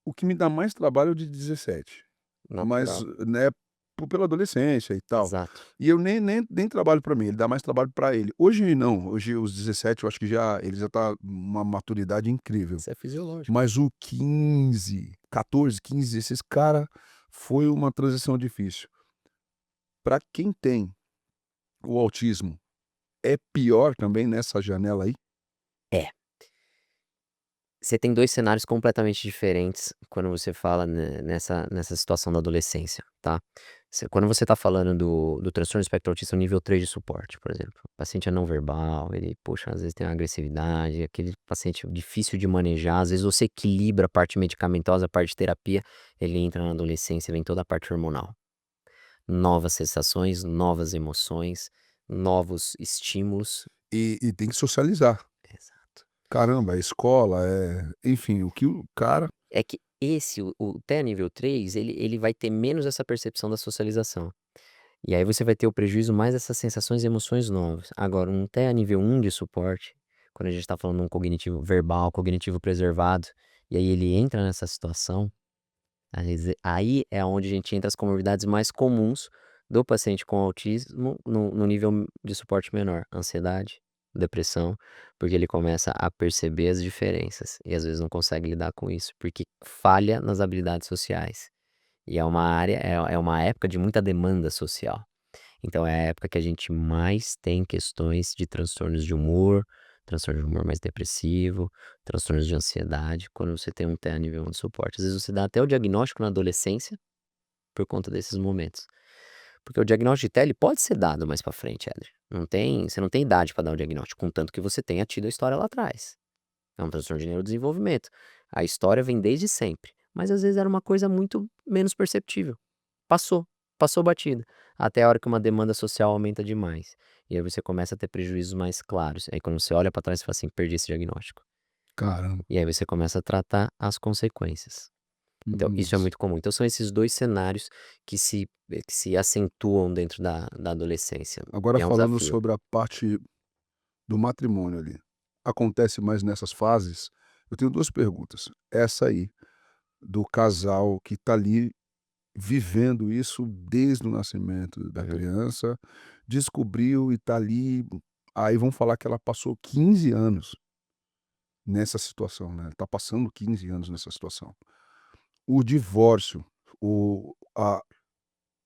O que me dá mais trabalho é o de 17, mas, Natural. né, pela adolescência e tal. Exato. E eu nem trabalho pra mim, ele dá mais trabalho pra ele. Hoje não, hoje os 17 eu acho que ele já tá uma maturidade incrível. Isso é fisiológico. Mas o 15, 14, 15, esses cara, foi uma transição difícil. Pra quem tem o autismo, é pior também nessa janela aí? É. Você tem 2 cenários completamente diferentes quando você fala nessa situação da adolescência, tá. Quando você tá falando do transtorno do espectro autista nível 3 de suporte, por exemplo, o paciente é não verbal, ele, poxa, às vezes tem uma agressividade, aquele paciente difícil de manejar, às vezes você equilibra a parte medicamentosa, a parte de terapia, ele entra na adolescência, vem toda a parte hormonal. Novas sensações, novas emoções, novos estímulos. E tem que socializar. Exato. Caramba, a escola, enfim, o que o cara É que o TEA nível 3 ele vai ter menos essa percepção da socialização. E aí você vai ter o prejuízo mais dessas sensações e emoções novas. Agora um TEA nível 1 de suporte, quando a gente tá falando de um cognitivo verbal, cognitivo preservado, e aí ele entra nessa situação, às vezes aí é onde a gente entra as comorbidades mais comuns do paciente com autismo no nível de suporte menor, ansiedade, depressão, porque ele começa a perceber as diferenças e às vezes não consegue lidar com isso, porque falha nas habilidades sociais. E é uma área é uma época de muita demanda social. Então é a época que a gente mais tem questões de transtornos de humor, transtorno de humor mais depressivo, transtornos de ansiedade, quando você tem um TEA nível 1 de suporte. Às vezes você dá até o diagnóstico na adolescência, por conta desses momentos. Porque o diagnóstico de TEA ele pode ser dado mais pra frente, Éder. Você não tem idade pra dar o diagnóstico, contanto que você tenha tido a história lá atrás. É um transtorno de neurodesenvolvimento. A história vem desde sempre, mas às vezes era uma coisa muito menos perceptível. Passou, passou batida, até a hora que uma demanda social aumenta demais. E aí você começa a ter prejuízos mais claros. Aí quando você olha pra trás, você fala assim: "Perdi esse diagnóstico". caramba, E aí você começa a tratar as consequências. Então isso é nossa. muito comum. Então são esses 2 cenários que se acentuam dentro da adolescência. Agora E é um falando desafio. sobre a parte do matrimônio ali, acontece mais nessas fases? Eu tenho 2 perguntas. Essa aí, do casal que tá ali vivendo isso desde o nascimento da Uhum. criança, descobriu e tá ali, aí vão falar que ela passou 15 anos nessa situação, né, tá passando 15 anos nessa situação. O divórcio, o a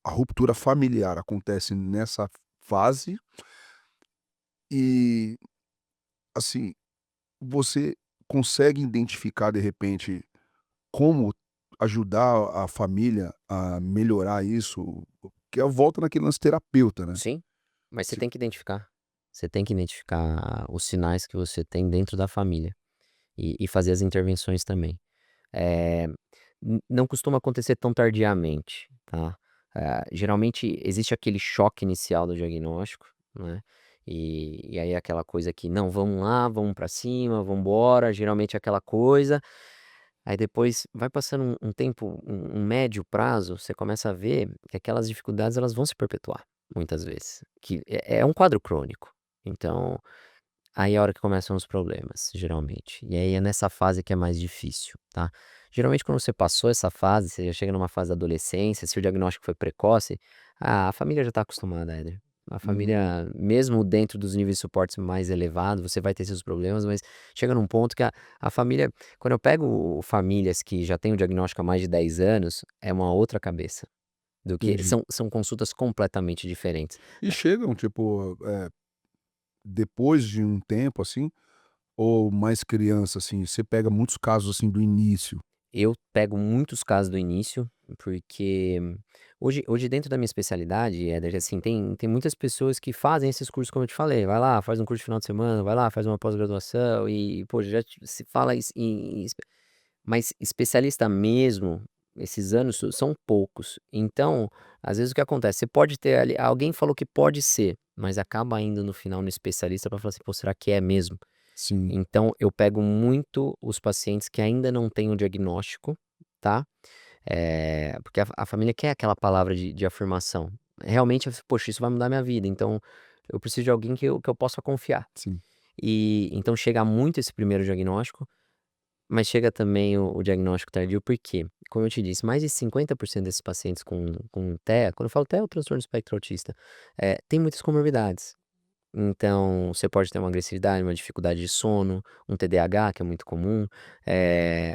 ruptura familiar acontece nessa fase e, assim, você consegue identificar, de repente, como ajudar a família a melhorar isso? Que é volta naquele lance terapeuta, né. Sim, mas você Se tem que identificar. Você tem que identificar os sinais que você tem dentro da família e fazer as intervenções também. Eh, não costuma acontecer tão tardiamente, tá. Geralmente existe aquele choque inicial do diagnóstico, né, e aí aquela coisa que: "Não, vamos lá, vamos pra cima, vamos embora", geralmente é aquela coisa, aí depois vai passando um tempo, um médio prazo, você começa a ver que aquelas dificuldades elas vão se perpetuar, muitas vezes, que é um quadro crônico. Então, aí é a hora que começam os problemas, geralmente. E aí é nessa fase que é mais difícil, tá. Geralmente quando você passou essa fase, você já chega numa fase da adolescência, se o diagnóstico foi precoce, a família já tá acostumada, Éder. A Hum, família, mesmo dentro dos níveis de suportes mais elevados, você vai ter seus problemas, mas chega num ponto que a família, quando eu pego famílias que já têm o diagnóstico há mais de 10 anos, é uma outra cabeça, do que entendi. são consultas completamente diferentes. E chegam, tipo, depois de um tempo, assim, ou mais criança, assim, você pega muitos casos, assim, do início? Eu pego muitos casos do início, porque hoje dentro da minha especialidade, assim, tem muitas pessoas que fazem esses cursos como eu te falei, vai lá, faz um curso de final de semana, vai lá, faz uma pós-graduação e, pô, se fala isso mas especialista mesmo, esses anos são poucos. Então, às vezes o que acontece, você pode ter ali alguém falou que pode ser, mas acaba indo no final no especialista para falar assim: "Pô, será que é mesmo?". Sim, Então eu pego muito os pacientes que ainda não têm o diagnóstico, tá, porque a família quer aquela palavra de afirmação. Realmente, poxa, isso vai mudar minha vida, então eu preciso de alguém que eu possa confiar. sim. E então chega muito esse primeiro diagnóstico, mas chega também o diagnóstico tardio, porque, como eu te disse, mais de 50% desses pacientes com TEA, quando eu falo TEA é o transtorno do espectro autista, tem muitas comorbidades. Então, você pode ter uma agressividade, uma dificuldade de sono, um TDAH, que é muito comum,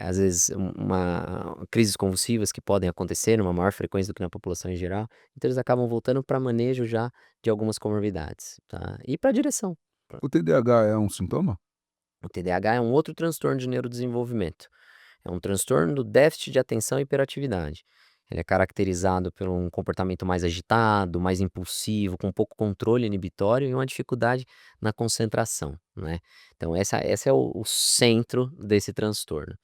às vezes uma crises convulsivas que podem acontecer numa maior frequência do que na população em geral. Então eles acabam voltando para manejo já de algumas comorbidades, tá. E para direção. O TDAH é um sintoma? O TDAH é um outro transtorno de neurodesenvolvimento. É um transtorno do déficit de atenção e hiperatividade. Ele é caracterizado por um comportamento mais agitado, mais impulsivo, com pouco controle inibitório e uma dificuldade na concentração, né. Então essa é o centro desse transtorno.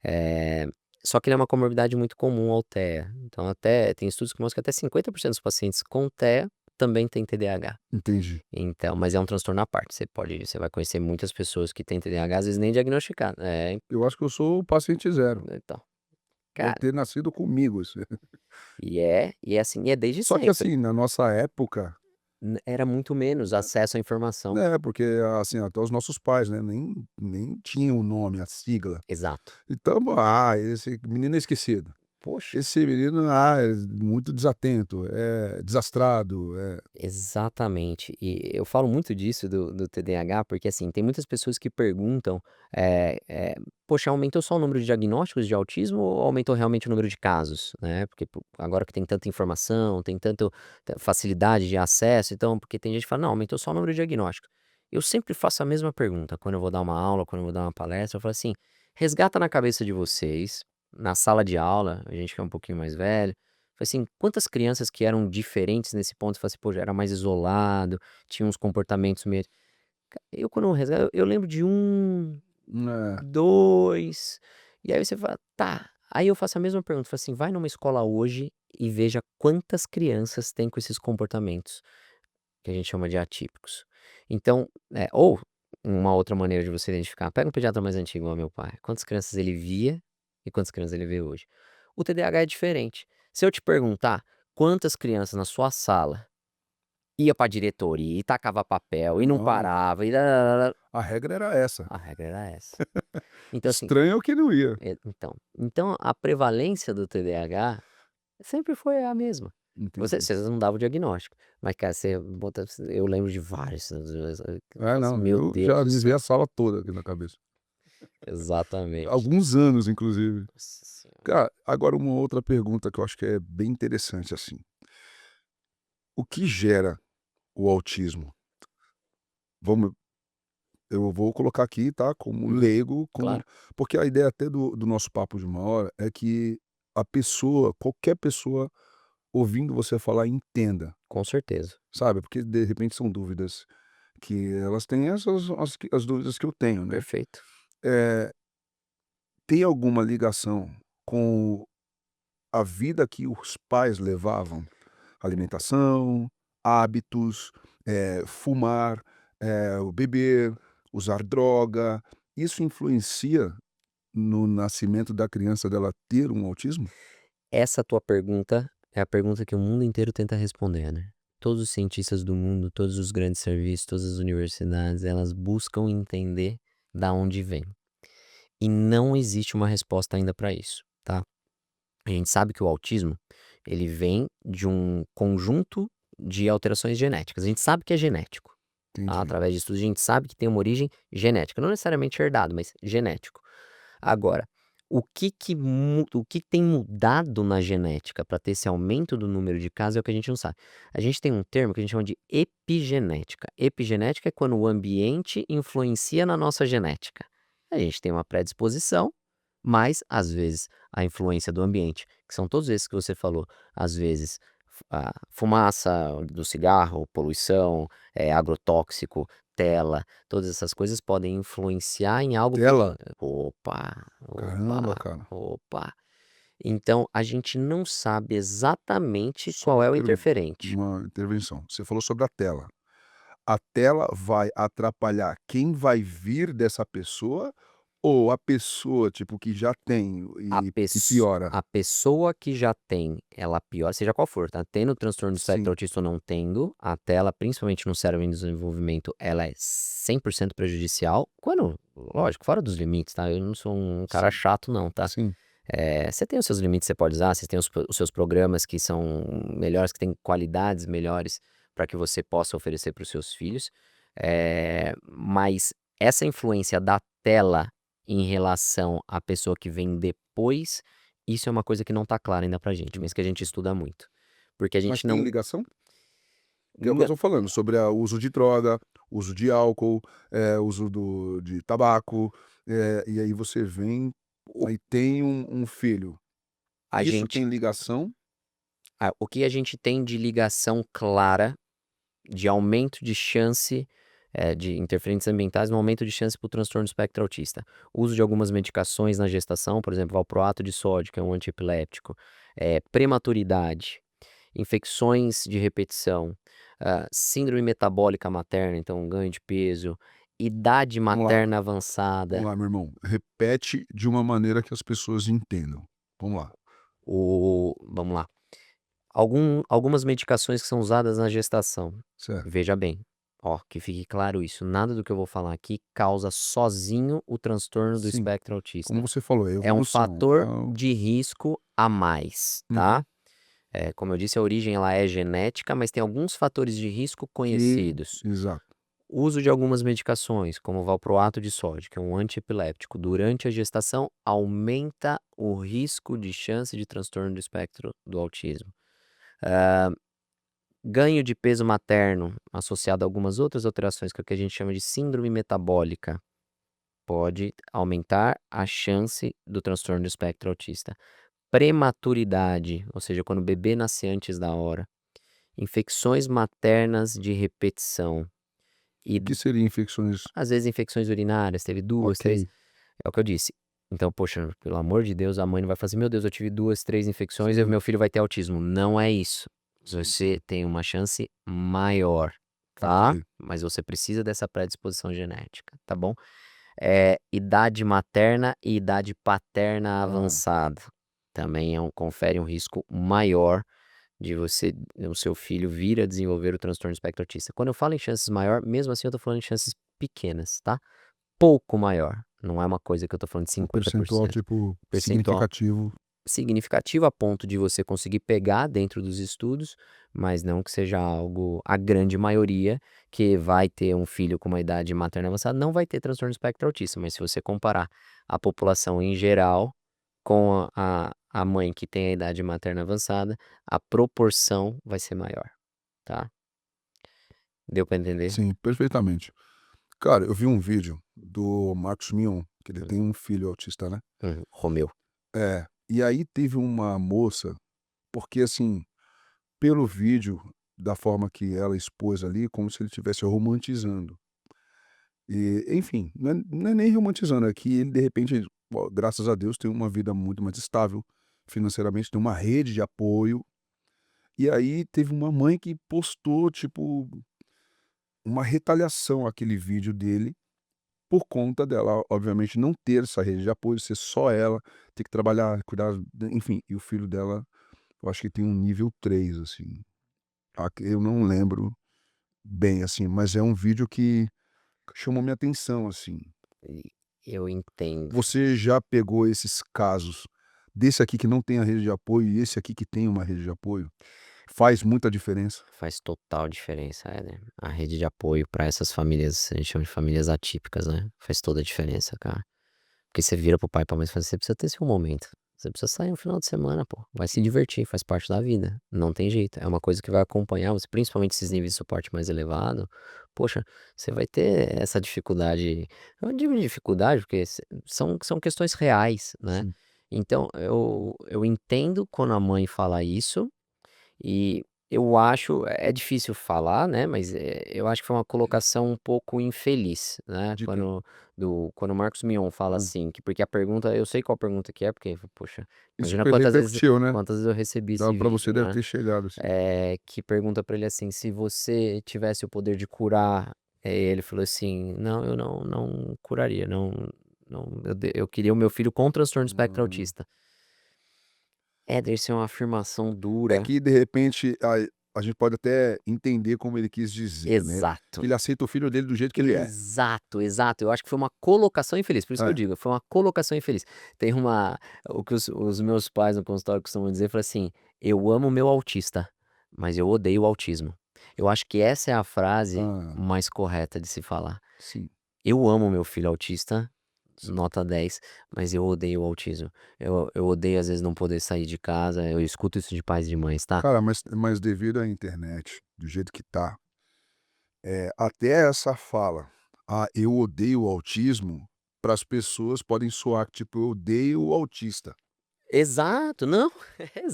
Eh, Só que ele é uma comorbidade muito comum ao TEA. Então até tem estudos que mostram que até 50% dos pacientes com TEA também têm TDAH. Entendi. Então, mas é um transtorno à parte, você vai conhecer muitas pessoas que têm TDAH, às vezes nem diagnosticado. Eu acho que eu sou o paciente zero. Então, Deve cara, ter nascido comigo isso. e é assim, e é desde Só que, sempre. assim, na nossa época, Era muito menos acesso à informação. né, porque, assim, até os nossos pais, né, nem tinham o nome, a sigla. Exato. Então, esse menino é esquecido. Poxa. Esse menino, é muito desatento, é desastrado, Exatamente. E eu falo muito disso do TDAH, porque assim, tem muitas pessoas que perguntam, poxa, aumentou só o número de diagnósticos de autismo ou aumentou realmente o número de casos, né? Porque agora que tem tanta informação, tem facilidade de acesso, então, porque tem gente que fala, não, aumentou só o número de diagnósticos. Eu sempre faço a mesma pergunta quando eu vou dar uma aula, quando eu vou dar uma palestra, eu falo assim, resgata na cabeça de vocês, na sala de aula, a gente que é um pouquinho mais velho, falei assim, quantas crianças que eram diferentes nesse ponto, você fala assim: "Pô, já era mais isolado, tinha uns comportamentos meio". Eu quando eu resgato, eu lembro de um, é, 2 e aí você fala: "Tá". Aí eu faço a mesma pergunta, falo assim: "Vai numa escola hoje e veja quantas crianças têm com esses comportamentos", que a gente chama de atípicos. Então, ou uma outra maneira de você identificar, pega um pediatra mais antigo, igual meu pai, quantas crianças ele via e quantas crianças ele vê hoje. O TDAH é diferente. Se eu te perguntar quantas crianças na sua sala ia pra diretoria e tacava papel e não não, parava e a regra era essa. a regra era essa. Então assim, Estranho é o que não ia. então a prevalência do TDAH sempre foi a mesma. Entendi. Vocês não davam o diagnóstico, mas cara, você bota eu lembro de vários, É, assim, não, meu eu Deus já do aliviei céu. a sala toda aqui na cabeça. Exatamente. Alguns anos, inclusive. Nossa senhora. Cara, agora uma outra pergunta que eu acho que é bem interessante, assim. O que gera o autismo? Vamos eu vou colocar aqui, tá, como Uhum. leigo, como Claro, porque a ideia até do nosso papo de uma hora é que a pessoa, qualquer pessoa, ouvindo você falar, entenda, com certeza. sabe, porque de repente são dúvidas que elas têm as dúvidas que eu tenho, né. Perfeito. Eh, Tem alguma ligação com a vida que os pais levavam? Alimentação, hábitos, fumar, o beber, usar droga, isso influencia no nascimento da criança dela ter um autismo? Essa tua pergunta é a pergunta que o mundo inteiro tenta responder, né. Todos os cientistas do mundo, todos os grandes serviços, todas as universidades, elas buscam entender da onde vem. E não existe uma resposta ainda para isso, tá. A gente sabe que o autismo, ele vem de um conjunto de alterações genéticas. A gente sabe que é genético, tá? Entendi. Através de estudos a gente sabe que tem uma origem genética, não necessariamente herdado, mas genético. Agora, o que tem mudado na genética para ter esse aumento do número de casos é o que a gente não sabe. A gente tem um termo que a gente chama de epigenética. Epigenética é quando o ambiente influencia na nossa genética. A gente tem uma predisposição, mas às vezes a influência do ambiente, que são todos esses que você falou, às vezes a fumaça do cigarro, poluição, agrotóxico, tela, todas essas coisas podem influenciar em algo que Tela? opa, Caramba, opa, cara. opa. Então a gente não sabe exatamente Só qual uma é o pergunta, interferente. uma intervenção. Você falou sobre a tela. A tela vai atrapalhar quem vai vir dessa pessoa ou a pessoa, tipo, que já tem e piora? A pessoa que já tem, ela piora, seja qual for, tá? Tendo transtorno do espectro Sim, autista ou não tendo, a tela, principalmente no cérebro em desenvolvimento, ela é 100% prejudicial. Quando, lógico, fora dos limites, tá? Eu não sou um cara sim, chato, não, tá? sim. Você tem os seus limites, você pode usar, você tem os seus programas que são melhores, que têm qualidades melhores para que você possa oferecer para os seus filhos. Mas essa influência da tela em relação à pessoa que vem depois, isso é uma coisa que não tá clara ainda pra gente, mas que a gente estuda muito. Porque a Mas gente tem não. ligação? Que é o que eu Nã estou falando, sobre o uso de droga, uso de álcool, uso de tabaco, e aí você vem, o aí tem um filho. a Isso gente tem ligação? o que a gente tem de ligação clara, de aumento de chance, de interferentes ambientais no aumento de chance para o transtorno do espectro autista. Uso de algumas medicações na gestação, por exemplo, valproato de sódio, que é um antiepilético, prematuridade, infecções de repetição, síndrome metabólica materna, então ganho de peso, idade Vamos lá, materna vamos avançada, lá, meu irmão. Repete de uma maneira que as pessoas entendam. Vamos lá. vamos lá, algumas medicações que são usadas na gestação. Certo. Veja bem, ó, que fique claro isso, nada do que eu vou falar aqui causa sozinho o transtorno do Sim, espectro como autista. você falou, é É um evolução. fator de risco a mais, tá? Uhum. Como eu disse, a origem ela é genética, mas tem alguns fatores de risco Que conhecidos. exato. Uso de algumas medicações, como o valproato de sódio, que é um antiepilético, durante a gestação aumenta o risco de chance de transtorno do espectro do autismo. Ganho de peso materno, associado a algumas outras alterações, que é o que a gente chama de síndrome metabólica, pode aumentar a chance do transtorno do espectro autista. Prematuridade, ou seja, quando o bebê nasce antes da hora. Infecções maternas de repetição e, O que seria infecções? às vezes, infecções urinárias, teve 2, 3, Ok. é o que eu disse. Então, poxa, pelo amor de Deus, a mãe não vai falar assim: "Meu Deus, eu tive 2, 3 infecções e o Sim, meu filho vai ter autismo". Não é isso. sim, Você sim. tem uma chance maior, tá? Ok. Mas você precisa dessa predisposição genética, tá bom? Idade materna e idade paterna Ah, avançada. Também confere um risco maior de o seu filho vir a desenvolver o transtorno do espectro autista. Quando eu falo em chances maior, mesmo assim eu tô falando em chances pequenas, tá? Pouco maior, não é uma coisa que eu tô falando de um percentual, 50%. tipo, Percentual significativo. significativo a ponto de você conseguir pegar dentro dos estudos, mas não que seja algo a grande maioria que vai ter um filho com uma idade materna avançada, não vai ter transtorno do espectro autista, mas se você comparar a população em geral com a mãe que tem a idade materna avançada, a proporção vai ser maior, tá? Deu pra entender? Sim, perfeitamente. Cara, eu vi um vídeo do Marcos Mion, que ele Hum, tem um filho autista, né. Romeu. E aí teve uma moça, porque assim, pelo vídeo, da forma que ela expôs ali, como se ele estivesse romantizando. E, enfim, não é nem romantizando, é que ele de repente, ó, graças a Deus, tem uma vida muito mais estável financeiramente, tem uma rede de apoio. E aí teve uma mãe que postou, tipo, uma retaliação àquele vídeo dele, por conta dela, obviamente, não ter essa rede de apoio, ser só ela, ter que trabalhar, cuidar, enfim, e o filho dela, eu acho que tem um nível 3 assim. Eu não lembro bem, assim, mas é um vídeo que chamou minha atenção, assim. E eu entendo. Você já pegou esses casos, desse aqui que não tem a rede de apoio e esse aqui que tem uma rede de apoio? Faz muita diferença. Faz total diferença, Éder. A rede de apoio pra essas famílias, a gente chama de famílias atípicas, né, faz toda a diferença, cara. Porque você vira para o pai e pra mãe e fala assim: "Você precisa ter seu momento, você precisa sair um final de semana, pô, vai se divertir, faz parte da vida, não tem jeito, é uma coisa que vai acompanhar você", principalmente esses níveis de suporte mais elevado, poxa, você vai ter essa dificuldade, eu não digo dificuldade, porque são questões reais, né. Sim. Então eu entendo quando a mãe fala isso, e eu acho é difícil falar, né, mas, eu acho que foi uma colocação um pouco infeliz, né, De quem? quando o Marcos Mion fala Hum. assim, que porque a pergunta eu sei qual pergunta que é, porque, poxa, Isso imagina repercutiu, né? quantas vezes eu recebi Dava esse pra você, vídeo, deve né, ter chegado assim. que pergunta pra ele assim: "Se você tivesse o poder de curar", ele falou assim: "Não, eu não curaria, não, eu queria o meu filho com transtorno do espectro Hum. autista". Éder, isso é uma afirmação É dura. que de repente a gente pode até entender como ele quis dizer, né, que Exato. ele aceita o filho dele do jeito que ele é. Exato, exato. Eu acho que foi uma colocação infeliz, por isso que eu É. digo, foi uma colocação infeliz. Tem uma o que os meus pais no consultório costumam dizer, fala assim: "Eu amo meu autista, mas eu odeio o autismo". Eu acho que essa é a frase Ah, mais correta de se falar. sim, Eu amo meu filho autista, sim. nota 10, mas eu odeio o autismo. Eu odeio às vezes não poder sair de casa, eu escuto isso de pais e de mães, tá? Cara, mas devido à internet, do jeito que tá, até essa fala, "Ah, eu odeio o autismo", para as pessoas podem soar que tipo, eu odeio o autista. Exato, não,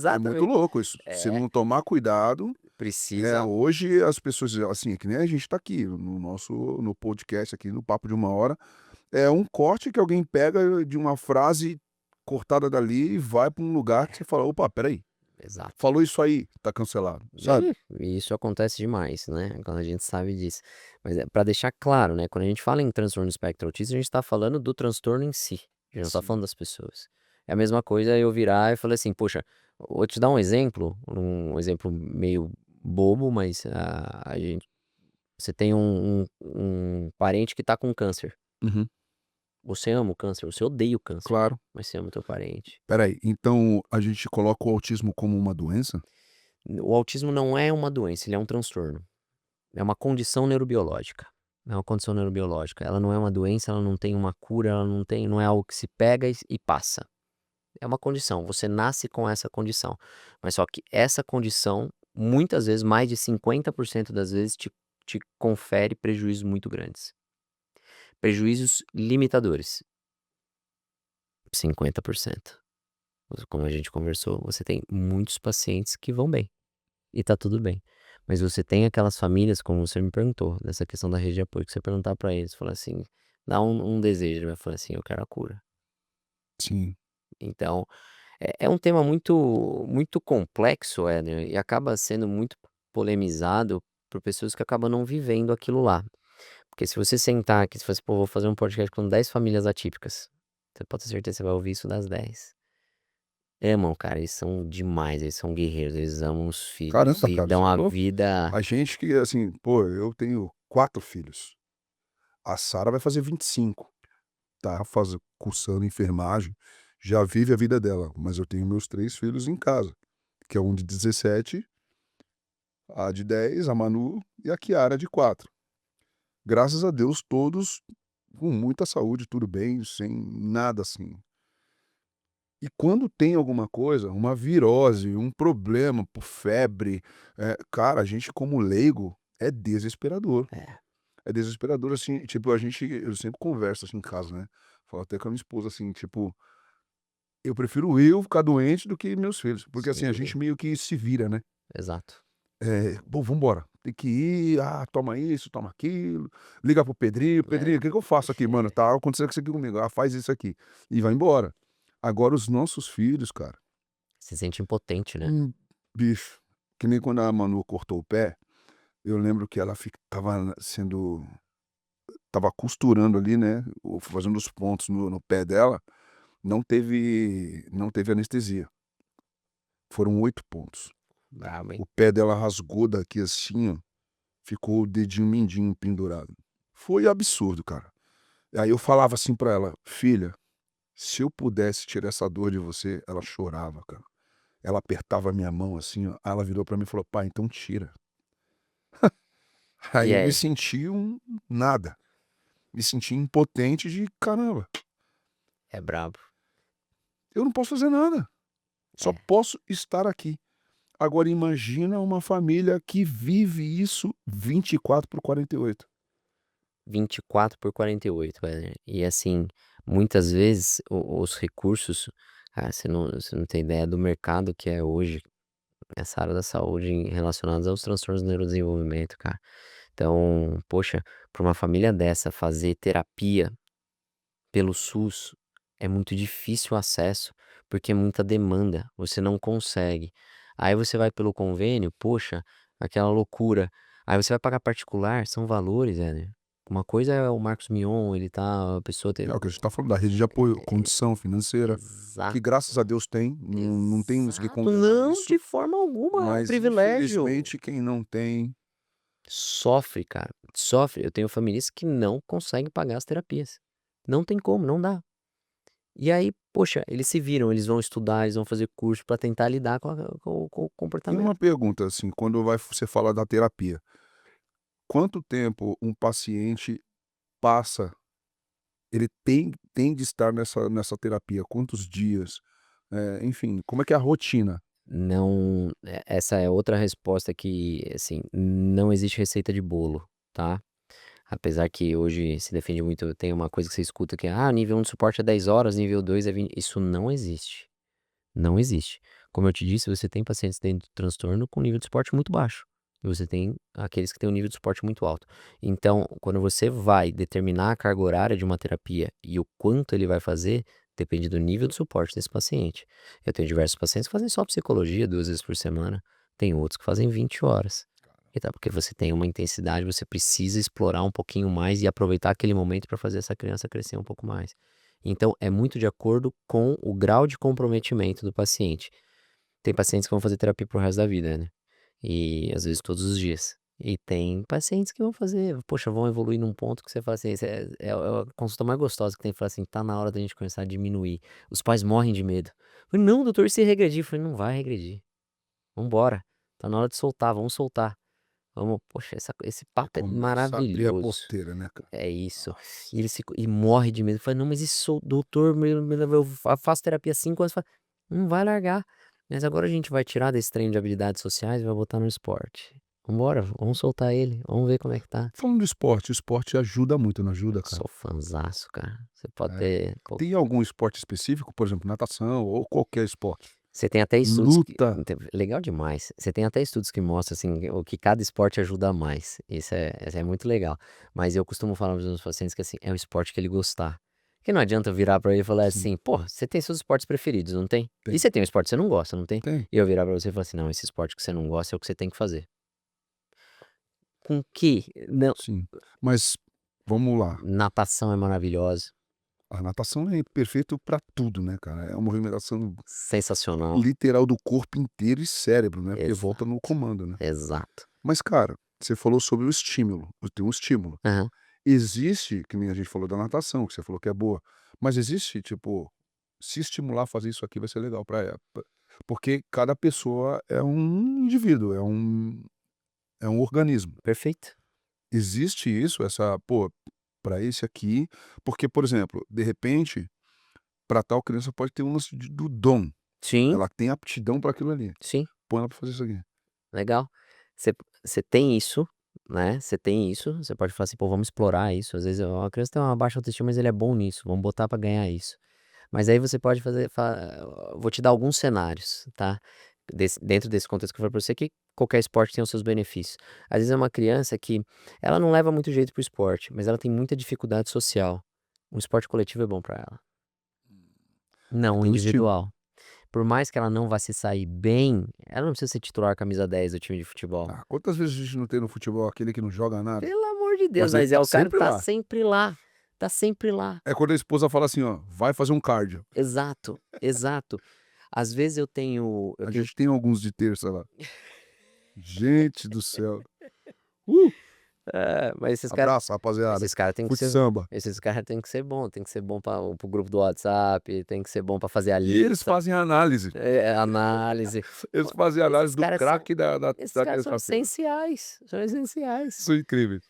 É muito exatamente. louco isso. Se É, não tomar cuidado, precisa. hoje as pessoas, assim, é que nem a gente tá aqui no podcast aqui, no papo de uma hora, é um corte que alguém pega de uma frase cortada dali e vai para um lugar que você fala: "Opa, espera aí, Exato. falou isso aí, tá cancelado", sabe? E isso acontece demais, né, quando a gente sabe disso. Mas é pra deixar claro, né, quando a gente fala em transtorno do espectro autista, a gente tá falando do transtorno em si, a gente não tá Sim. falando das pessoas. É a mesma coisa eu virar e falar assim: "Poxa, vou te dar um exemplo meio bobo, mas a gente você tem um parente que tá com câncer. Uhum. Você ama o câncer, você odeia o câncer, Claro. mas você ama o teu parente". Espera aí, então a gente coloca o autismo como uma doença? O autismo não é uma doença, ele é um transtorno. É uma condição neurobiológica. É uma condição neurobiológica. Ela não é uma doença, ela não tem uma cura, ela não é algo que se pega e passa. É uma condição, você nasce com essa condição. Mas só que essa condição, muitas vezes, mais de 50% das vezes, te confere prejuízos muito grandes. Prejuízos limitadores, 50%. Como a gente conversou, você tem muitos pacientes que vão bem. E tá tudo bem. Mas você tem aquelas famílias, como você me perguntou, dessa questão da rede de apoio, que você perguntar pra eles, falar assim, dá um desejo, ele vai falar assim: "Eu quero a cura". Sim. Então, é um tema muito complexo, Éder, e acaba sendo muito polemizado por pessoas que acabam não vivendo aquilo lá. Porque se você sentar aqui, se você: "Pô, vou fazer um podcast com 10 famílias atípicas", você pode ter certeza que você vai ouvir isso das 10. Amam, cara, eles são demais, eles são guerreiros, eles amam os filhos Caramba, e cara, dão você é a louco. vida. A gente que, assim, pô, eu tenho 4 filhos. A Sara vai fazer 25, tá cursando enfermagem, já vive a vida dela, mas eu tenho meus 3 filhos em casa, que é um de 17, a de 10, a Manu e a Kiara de 4. Graças a Deus todos com muita saúde, tudo bem, sem nada assim. E quando tem alguma coisa, uma virose, um problema por febre, cara, a gente como leigo é desesperador. É, É desesperador, assim, tipo, eu sempre converso, assim, em casa, né, falo até com a minha esposa, assim, tipo, eu prefiro eu ficar doente do que meus filhos, porque, sem assim, a gente dúvida. meio que se vira, né. Exato. "Bom, vamos embora, tem que ir, toma isso, toma aquilo, liga pro Pedrinho, Pedrinho, É. o que que eu faço aqui, mano? Tá acontecendo isso aqui comigo, faz isso aqui", e vai embora. Agora os nossos filhos, cara, Se sente impotente, né. bicho, que nem quando a Manu cortou o pé, eu lembro que ela estava costurando ali, né, fazendo os pontos no pé dela, não teve anestesia. Foram 8 pontos. Brabo, hein. O pé dela rasgou daqui assim, ó, ficou o dedinho mindinho pendurado. Foi absurdo, cara. Aí eu falava assim pra ela: "Filha, se eu pudesse tirar essa dor de você", ela chorava, cara. ela apertava a minha mão assim, ó, aí ela virou pra mim e falou: "Pai, então tira". Aí E eu me aí? senti um nada, me senti impotente de: "Caramba, É brabo. eu não posso fazer nada, só É. posso estar aqui". Agora imagina uma família que vive isso 24/48. 24/48, e assim, muitas vezes os recursos, você não tem ideia do mercado que é hoje, essa área da saúde relacionados aos transtornos do neurodesenvolvimento, cara. Então, poxa, para uma família dessa fazer terapia pelo SUS é muito difícil o acesso, porque é muita demanda, você não consegue. Aí você vai pelo convênio, poxa, aquela loucura. Aí você vai pagar particular, são valores, uma coisa é o Marcos Mion, ele tá a pessoa tem É o que a gente tá falando, da rede de apoio, condição financeira, que exato, graças a Deus tem, não temos que exato, condenar não, isso, de forma alguma, é um mas privilégio. infelizmente quem não tem Sofre, cara, sofre. Eu tenho familiares que não conseguem pagar as terapias. Não tem como, não dá. E aí, poxa, eles se viram, eles vão estudar, eles vão fazer curso pra tentar lidar com o e uma comportamento. pergunta, assim, quando vai você fala da terapia, quanto tempo um paciente passa ele tem de estar nessa terapia? Quantos dias? Enfim, como é que é a rotina? Não, essa é outra resposta que, assim, não existe receita de bolo, tá? Apesar que hoje se defende muito, tem uma coisa que você escuta que é, nível 1 de suporte é 10 horas, nível 2 é 20. Isso não existe. Não existe. Como eu te disse, você tem pacientes dentro do transtorno com nível de suporte muito baixo. E você tem aqueles que têm um nível de suporte muito alto. Então, quando você vai determinar a carga horária de uma terapia e o quanto ele vai fazer, depende do nível de suporte desse paciente. Eu tenho diversos pacientes que fazem só psicologia 2 vezes por semana. Tem outros que fazem 20 horas. E tá, porque você tem uma intensidade, você precisa explorar um pouquinho mais e aproveitar aquele momento para fazer essa criança crescer um pouco mais. Então, é muito de acordo com o grau de comprometimento do paciente. Tem pacientes que vão fazer terapia pro resto da vida, né? E às vezes todos os dias. E tem pacientes que vão fazer, poxa, vão evoluir num ponto que você fala assim, é a consulta mais gostosa que tem, fala assim, tá na hora da gente começar a diminuir. Os pais morrem de medo. Eu falei, não, doutor, e se regredir? Eu falei, não vai regredir. Vambora. Tá na hora de soltar, vamos soltar. Vamos, poxa, esse É papo é começar a abrir a maravilhoso. porteira, né, cara? É isso. Nossa. E morre de medo. Fala, não, mas isso, doutor, eu faço terapia há 5 anos. Fala, não vai largar. Mas agora a gente vai tirar desse treino de habilidades sociais e vai botar no esporte. Vambora, vamos soltar ele. Vamos ver como é que tá. Falando do esporte, o esporte ajuda muito, não ajuda, cara? Sou fanzaço, cara. Você pode É. ter. Tem algum esporte específico, por exemplo, natação ou qualquer esporte? Você tem até estudos que. Luta. Legal demais. Você tem até estudos que mostram assim, o que cada esporte ajuda mais. Isso é muito legal. Mas eu costumo falar para os meus pacientes que assim, é o esporte que ele gostar. Porque não adianta eu virar pra ele e falar Sim, assim, pô, você tem seus esportes preferidos, não tem? E tem, você tem um esporte que você não gosta, não tem? tem, E eu virar pra você e falar assim, não, esse esporte que você não gosta é o que você tem que fazer. Com que? Não, sim. Mas vamos lá, natação é maravilhosa, a natação é perfeito para tudo, né, cara? É uma movimentação sensacional. literal do corpo inteiro e cérebro, né, porque volta no Exato, comando, né. exato. Mas, cara, você falou sobre o estímulo, eu tenho um estímulo. Aham. Existe, que nem a gente falou da natação, que você falou que é boa, mas existe, tipo, se estimular a fazer isso aqui vai ser legal para ela, porque cada pessoa é um indivíduo, é um organismo. Perfeito. Existe isso, essa, pô, para esse aqui, porque, por exemplo, de repente, para tal criança pode ter um lance do dom, Sim, ela tem aptidão para aquilo ali, sim. põe ela para fazer isso aqui. Legal. Você tem isso, né, você tem isso, você pode falar assim: "Pô, vamos explorar isso", às vezes a criança tem uma baixa autoestima, mas ele é bom nisso, vamos botar pra ganhar isso. Mas aí você pode fazer vou te dar alguns cenários, tá, dentro desse contexto que eu falei pra você que qualquer esporte tem os seus benefícios. Às vezes é uma criança que ela não leva muito jeito para o esporte, mas ela tem muita dificuldade social. Um esporte coletivo é bom pra ela, Aí não o tem o estímulo. individual. Por mais que ela não vá se sair bem, ela não precisa ser titular camisa 10 do time de futebol. Quantas vezes a gente não tem no futebol aquele que não joga nada, Pelo amor de Deus, mas ele mas é tá o cara que sempre tá lá. sempre lá, tá sempre lá. É quando a esposa fala assim, ó: "Vai fazer um cardio". Exato, exato. Às vezes eu A tenho gente tem alguns de terça lá. Gente do céu. Uh! Mas esses caras Abraço, rapaziada. esses cara tem que Fute ser samba. esses cara tem que ser bom para o grupo do WhatsApp, tem que ser bom para fazer a E eles lista, fazem análise. análise. Eles Pô, fazem análise do craque esses da caras são terça-feira. essenciais, são essenciais. São incríveis.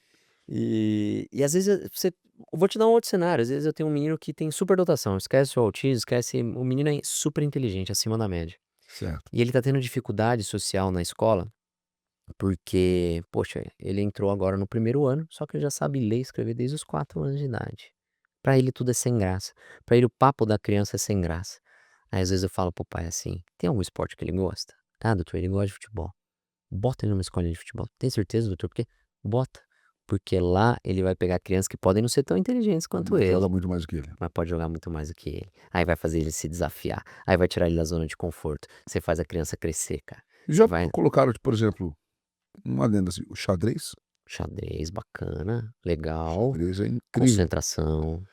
E às vezes eu vou te dar um outro cenário, às vezes eu tenho um menino que tem superdotação, esquece o autismo, esquece o menino é super inteligente, acima da média. Certo. E ele tá tendo dificuldade social na escola, porque, poxa, ele entrou agora no primeiro ano, só que ele já sabe ler e escrever desde os 4 anos de idade. Pra ele tudo é sem graça. Pra ele o papo da criança é sem graça. Aí às vezes eu falo pro pai assim: "Tem algum esporte que ele gosta?" "Ah, doutor, ele gosta de futebol." "Bota ele numa escolinha de futebol." "Tem certeza, doutor? Por quê?" "Bota, porque lá ele vai pegar crianças que podem não ser tão inteligentes quanto Mas ele, joga muito mais do que ele. mas pode jogar muito mais do que ele. Aí vai fazer ele se desafiar, aí vai tirar ele da zona de conforto. Você faz a criança crescer, cara. Você Já vai colocaram, por exemplo, um adendo assim, o xadrez? xadrez, bacana, legal, Xadrez é incrível. concentração,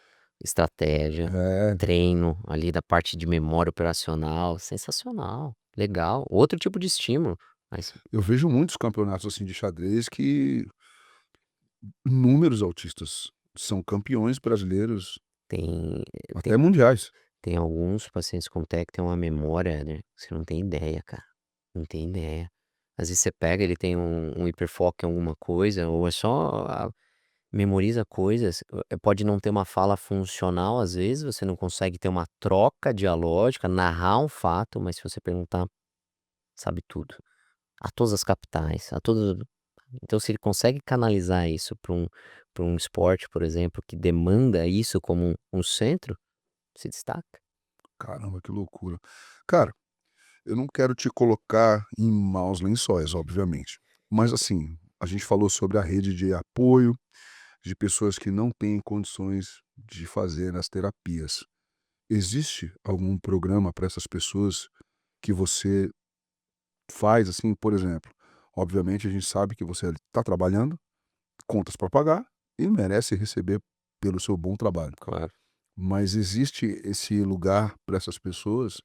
estratégia, É, treino ali da parte de memória operacional, sensacional, legal, outro tipo de estímulo, mas eu vejo muitos campeonatos, assim, de xadrez que inúmeros autistas são campeões brasileiros, tem tem até mundiais. tem alguns pacientes com TEC que têm uma memória, né, que você não tem ideia, cara, não tem ideia. Às vezes você pega, ele tem um hiperfoco em alguma coisa, ou é só memoriza coisas, pode não ter uma fala funcional, às vezes, você não consegue ter uma troca dialógica, narrar um fato, mas se você perguntar, sabe tudo. A todas as capitais, a todas então se ele consegue canalizar isso para um esporte, por exemplo, que demanda isso como um centro, se destaca. Caramba, que loucura. Cara, eu não quero te colocar em maus lençóis, obviamente, mas, assim, a gente falou sobre a rede de apoio, de pessoas que não têm condições de fazer as terapias. Existe algum programa para essas pessoas que você faz, assim, por exemplo, obviamente a gente sabe que você está trabalhando, contas para pagar e merece receber pelo seu bom trabalho. Claro. Mas existe esse lugar para essas pessoas?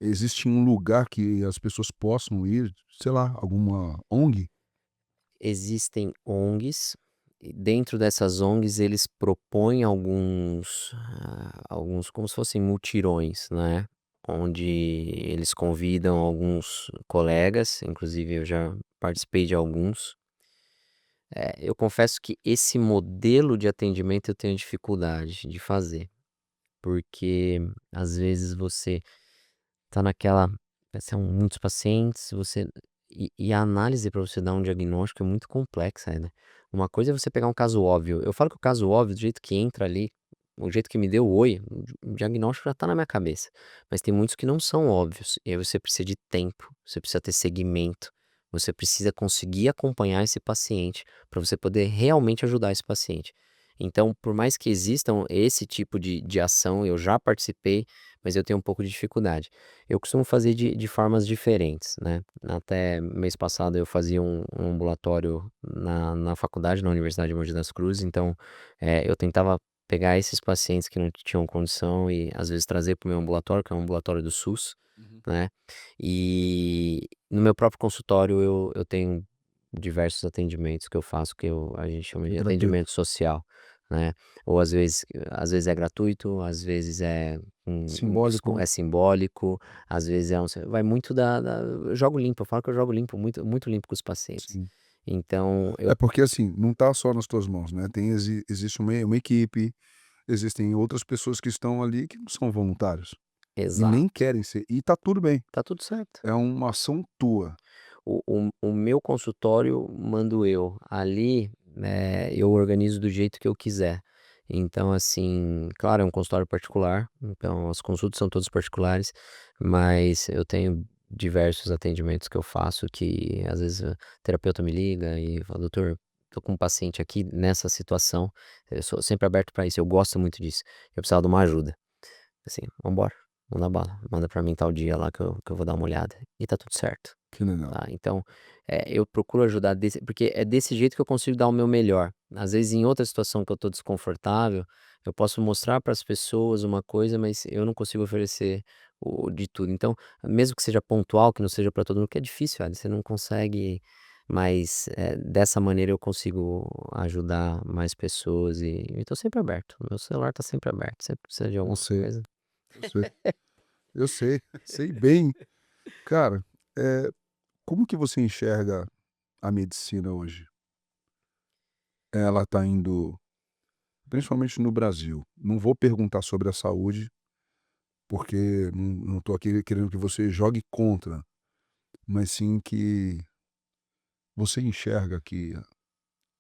Existe um lugar que as pessoas possam ir, sei lá, alguma ONG? Existem ONGs, e dentro dessas ONGs eles propõem alguns como se fossem mutirões, né, onde eles convidam alguns colegas, inclusive eu já participei de alguns. Eu confesso que esse modelo de atendimento eu tenho dificuldade de fazer, porque às vezes você tá naquela são muitos pacientes, você e a análise para você dar um diagnóstico é muito complexa, né. Uma coisa é você pegar um caso óbvio, eu falo que o caso óbvio, do jeito que entra ali, o jeito que me deu o "oi", o diagnóstico já tá na minha cabeça, mas tem muitos que não são óbvios, e aí você precisa de tempo, você precisa ter seguimento, você precisa conseguir acompanhar esse paciente, para você poder realmente ajudar esse paciente. Então, por mais que existam esse tipo de ação, eu já participei, mas eu tenho um pouco de dificuldade. Eu costumo fazer de formas diferentes, né. Até mês passado eu fazia um ambulatório na faculdade, na Universidade de Mogi das Cruzes, então, eu tentava pegar esses pacientes que não tinham condição e, às vezes, trazer para o meu ambulatório, que é um ambulatório do SUS, Uhum. né. E no meu próprio consultório eu tenho diversos atendimentos que eu faço que a gente chama de Fisioterapeuta. atendimento social, né. Ou às vezes é gratuito, às vezes é um desco Simbólico. é simbólico, às vezes vai muito da eu jogo limpo, eu falo que eu jogo limpo, muito muito limpo com os pacientes. Sim. Então eu É porque, assim, não tá só nas tuas mãos, né, existe uma equipe, existem outras pessoas que estão ali que não são voluntários, e nem exato, querem ser, e tá tudo bem, tá tudo certo. é uma ação tua. O meu consultório mando eu, ali, eu organizo do jeito que eu quiser. Então, assim, claro, é um consultório particular, então as consultas são todas particulares, mas eu tenho diversos atendimentos que eu faço que às vezes o terapeuta me liga e fala: "Doutor, tô com um paciente aqui nessa situação", eu sou sempre aberto para isso, eu gosto muito disso, eu precisava de uma ajuda. Assim, vamos embora, manda bala, manda para mim tal dia lá que eu vou dar uma olhada, e tá tudo certo. Que legal. Tá, então, eu procuro ajudar porque é desse jeito que eu consigo dar o meu melhor. Às vezes, em outra situação que eu tô desconfortável, eu posso mostrar para as pessoas uma coisa, mas eu não consigo oferecer o de tudo. Então, mesmo que seja pontual, que não seja para todo mundo, que é difícil, olha, você não consegue, Mas dessa maneira eu consigo ajudar mais pessoas e tô sempre aberto. Meu celular tá sempre aberto. Sempre precisa de Eu alguma sei, coisa. eu sei. Eu sei, sei bem. Cara, como que você enxerga a medicina hoje? Ela tá indo principalmente no Brasil, não vou perguntar sobre a saúde, porque não tô aqui querendo que você jogue contra, mas sim que você enxerga que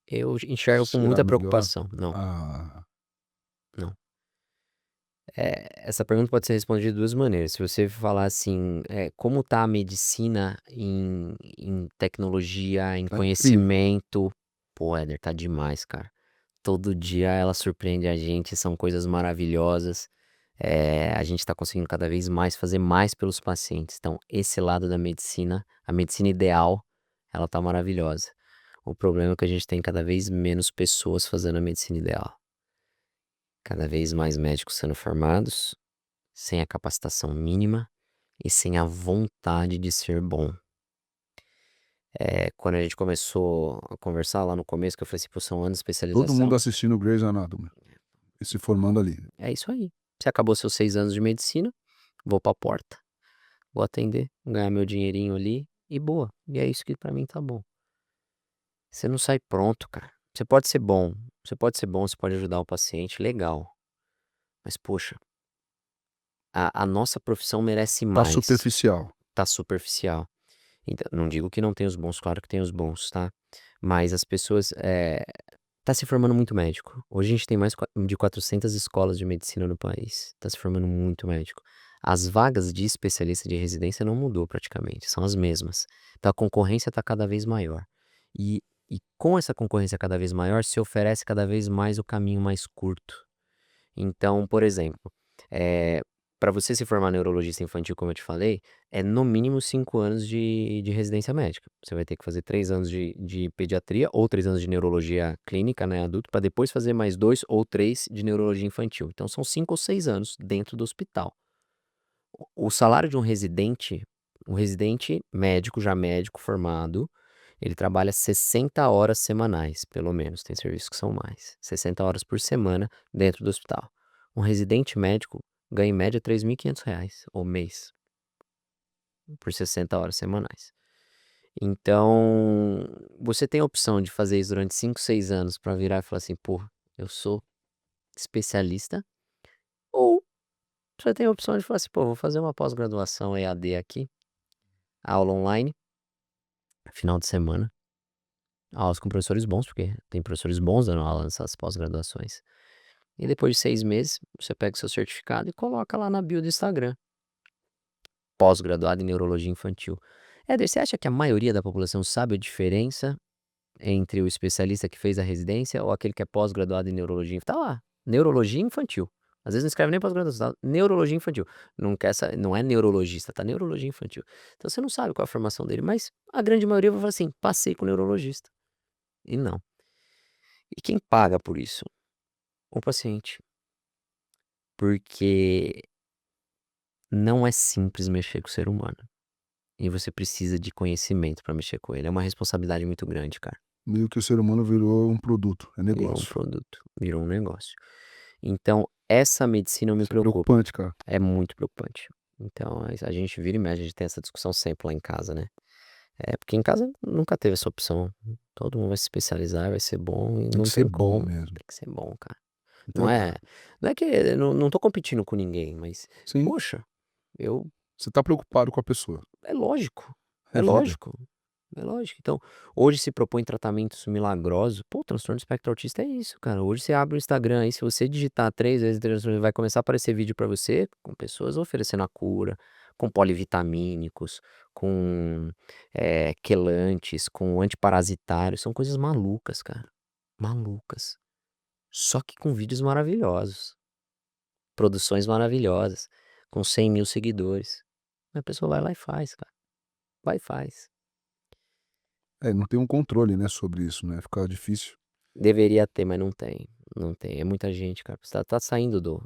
Eu enxergo com será muita melhor? preocupação. Não, Ah, não. Essa pergunta pode ser respondida de duas maneiras. Se você falar assim, como tá a medicina em tecnologia, em tá incrível. conhecimento? Pô, Éder, tá demais, cara. Todo dia ela surpreende a gente, são coisas maravilhosas. A gente tá conseguindo cada vez mais fazer mais pelos pacientes. Então, esse lado da medicina, a medicina ideal, ela tá maravilhosa. O problema é que a gente tem cada vez menos pessoas fazendo a medicina ideal. Cada vez mais médicos sendo formados, sem a capacitação mínima e sem a vontade de ser bom. Quando a gente começou a conversar lá no começo, que eu falei assim, pô, são anos de Todo mundo especialização, assistindo Grey's Anatomy e se formando ali. é isso aí. Você acabou seus 6 anos de medicina, vou pra porta, vou atender, ganhar meu dinheirinho ali e boa. E é isso que pra mim tá bom. Você não sai pronto, cara. Você pode ser bom, você pode ser bom, você pode ajudar o paciente, legal. Mas, poxa, a nossa profissão merece Tá mais. superficial. Tá superficial. Então, não digo que não tem os bons, claro que tem os bons, tá? Mas as pessoas. Tá se formando muito médico. Hoje a gente tem mais de 400 escolas de medicina no país. Tá se formando muito médico. As vagas de especialista de residência não mudou praticamente, são as mesmas. Então a concorrência está cada vez maior. E com essa concorrência cada vez maior, se oferece cada vez mais o caminho mais curto. Então, por exemplo, para você se formar neurologista infantil, como eu te falei, é no mínimo 5 anos de residência médica. Você vai ter que fazer 3 anos de pediatria ou 3 anos de neurologia clínica, né, adulto, para depois fazer mais 2 ou 3 de neurologia infantil. Então, são 5 ou 6 anos dentro do hospital. O salário de um residente médico, já médico formado, ele trabalha 60 horas semanais, pelo menos. Tem serviços que são mais. 60 horas por semana dentro do hospital. Um residente médico ganha em média R$ 3.500 ao mês, por 60 horas semanais. Então, você tem a opção de fazer isso durante 5, 6 anos para virar e falar assim, pô, eu sou especialista. Ou você tem a opção de falar assim, pô, vou fazer uma pós-graduação EAD aqui, aula online, final de semana. Aulas com professores bons, porque tem professores bons dando aula nessas pós-graduações. E depois de 6 meses, você pega o seu certificado e coloca lá na bio do Instagram. Pós-graduado em neurologia infantil. Éder, você acha que a maioria da população sabe a diferença entre o especialista que fez a residência ou aquele que é pós-graduado em neurologia infantil? Tá lá, neurologia infantil. Às vezes não escreve nem pós-graduação, tá? Neurologia infantil. Não é neurologista, tá? Neurologia infantil. Então você não sabe qual é a formação dele, mas a grande maioria vai falar assim, passei com neurologista. E não. E quem paga por isso? O paciente. Porque não é simples mexer com o ser humano. E você precisa de conhecimento para mexer com ele. É uma responsabilidade muito grande, cara. Meio que o ser humano virou um produto, é Virou um negócio. produto, virou um negócio. Então, essa medicina me Isso é preocupa. preocupante, cara. É muito preocupante. Então, a gente vira e mexe, a gente tem essa discussão sempre lá em casa, né? Porque em casa nunca teve essa opção. Todo mundo vai se especializar, vai ser bom e Tem que não ser tem bom como. mesmo. Tem que ser bom, cara. Não Então é, tá. não é que eu não tô competindo com ninguém, mas, Sim, poxa, eu você tá preocupado com a pessoa. é lógico, é É vida. lógico, é lógico. Então, hoje se propõe tratamentos milagrosos. Pô, o transtorno do espectro autista é isso, cara. Hoje você abre o Instagram aí, se você digitar 3 vezes transtorno, vai começar a aparecer vídeo pra você com pessoas oferecendo a cura, com polivitamínicos, com quelantes, com antiparasitários. São coisas malucas, cara. Malucas. Só que com vídeos maravilhosos, produções maravilhosas, com 100 mil seguidores. A pessoa vai lá e faz, cara. Vai e faz. Não tem um controle, né, sobre isso, né, fica difícil. Deveria ter, mas não tem. Não tem. É muita gente, cara. Você tá saindo do.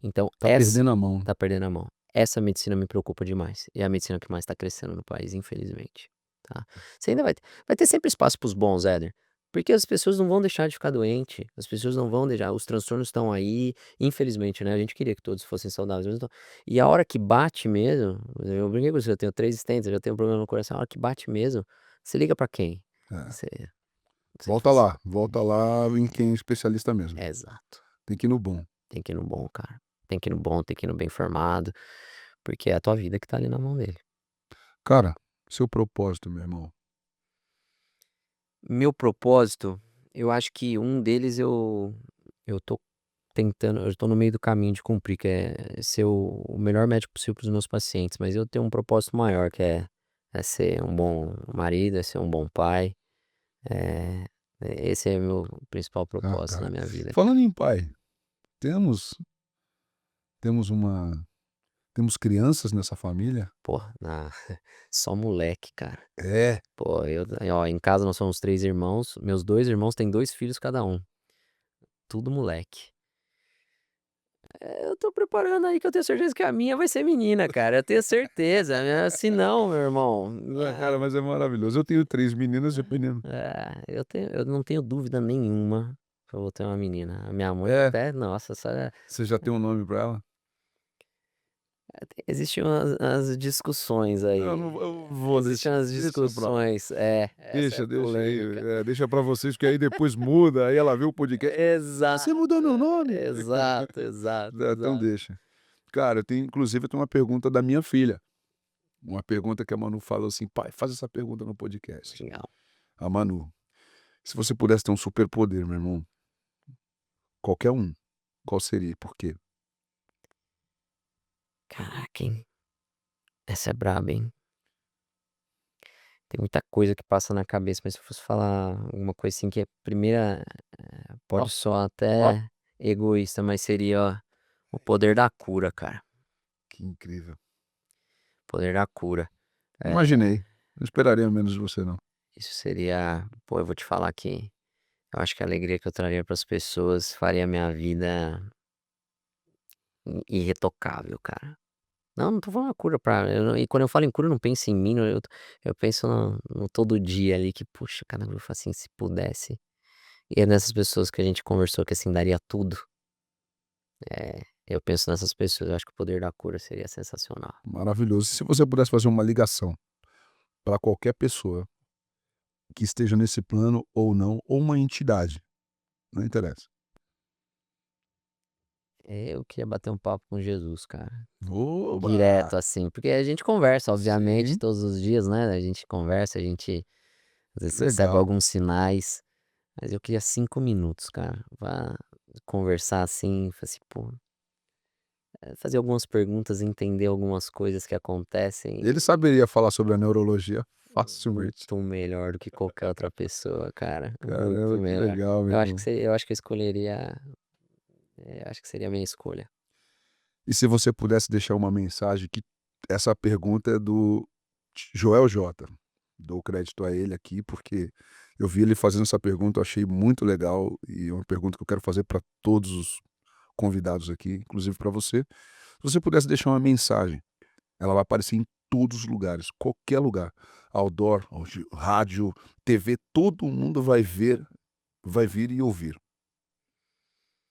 Então, Tá perdendo a mão. tá perdendo a mão. Essa medicina me preocupa demais. E é a medicina que mais tá crescendo no país, infelizmente. tá? Você ainda vai ter sempre espaço para os bons, Éder. Porque as pessoas não vão deixar de ficar doente, as pessoas não vão deixar, os transtornos estão aí, infelizmente, né? A gente queria que todos fossem saudáveis, mas não. E a hora que bate mesmo, eu brinquei com você, eu tenho 3 stents, eu já tenho um problema no coração, a hora que bate mesmo, você liga pra quem? É. Você, você Volta fala assim, lá, volta lá em quem é especialista mesmo. exato. Tem que ir no bom. Tem que ir no bom, cara. Tem que ir no bom, tem que ir no bem formado, porque é a tua vida que tá ali na mão dele. Cara, seu propósito, meu irmão. Meu propósito, eu acho que um deles eu tô tentando, eu tô no meio do caminho de cumprir, que é ser o melhor médico possível para os meus pacientes, mas eu tenho um propósito maior, que é ser um bom marido, é ser um bom pai. É, esse é meu principal Ah, propósito na cara. minha vida. Falando em pai, temos temos uma temos crianças nessa família? Pô, só moleque, cara. É. Pô, ó, em casa nós somos 3 irmãos, meus 2 irmãos têm 2 filhos cada um, tudo moleque. Eu tô preparando aí que eu tenho certeza que a minha vai ser menina, cara, eu tenho certeza, se não, meu irmão, Ah, cara, mas é maravilhoso. Eu tenho 3 meninas e menino. eu não tenho dúvida nenhuma que eu vou ter uma menina. A minha mãe É. até, nossa, Você já tem um nome pra ela? existem umas discussões Eu aí, não eu vou existem umas deixa pra lá. discussões, essa é Deixa aí, polêmica. deixa pra vocês, que aí depois muda, aí ela vê o podcast: "Ah, você Exato, mudou meu nome?" exato, exato, Então exato. deixa. Cara, eu tenho uma pergunta da minha filha. Uma pergunta que a Manu falou assim: "Pai, faz essa pergunta no podcast". Legal. A Manu: "Se você pudesse ter um superpoder, meu irmão, qualquer um, qual seria e por quê?" Caraca, hein, essa é braba, hein. Tem muita coisa que passa na cabeça, mas se eu fosse falar alguma coisa assim que é primeira, Ó, pode soar até egoísta, mas seria o poder da cura, cara. que incrível. Poder da cura. Imaginei. Não esperaria menos de você não. Isso seria, pô, eu vou te falar que eu acho que a alegria que eu traria para as pessoas faria minha vida irretocável, cara. Não, não tô falando a cura pra eu não, e quando eu falo em cura eu não penso em mim, eu penso no todo dia ali que, puxa, cara, eu falo assim, se pudesse. E é nessas pessoas que a gente conversou que, assim, daria tudo, eu penso nessas pessoas, eu acho que o poder da cura seria sensacional. Maravilhoso. E se você pudesse fazer uma ligação para qualquer pessoa que esteja nesse plano ou não, ou uma entidade, não interessa. Eu queria bater um papo com Jesus, cara, Oba! direto, assim, porque a gente conversa, obviamente, Sim, todos os dias, né, a gente conversa, a gente às vezes recebe legal. alguns sinais, mas eu queria 5 minutos, cara, pra conversar, assim, falar assim, pô, fazer algumas perguntas, entender algumas coisas que acontecem Ele saberia falar sobre a neurologia facilmente. muito melhor do que qualquer outra pessoa, cara, muito Caramba, que melhor. legal, meu irmão. Eu acho que eu escolheria, eu acho que seria a minha escolha. E se você pudesse deixar uma mensagem que essa pergunta é do Joel J. Dou crédito a ele aqui, porque eu vi ele fazendo essa pergunta, eu achei muito legal e é uma pergunta que eu quero fazer para todos os convidados aqui, inclusive para você. Se você pudesse deixar uma mensagem, ela vai aparecer em todos os lugares, qualquer lugar, outdoor, rádio, TV, todo mundo vai ver, vai vir e ouvir.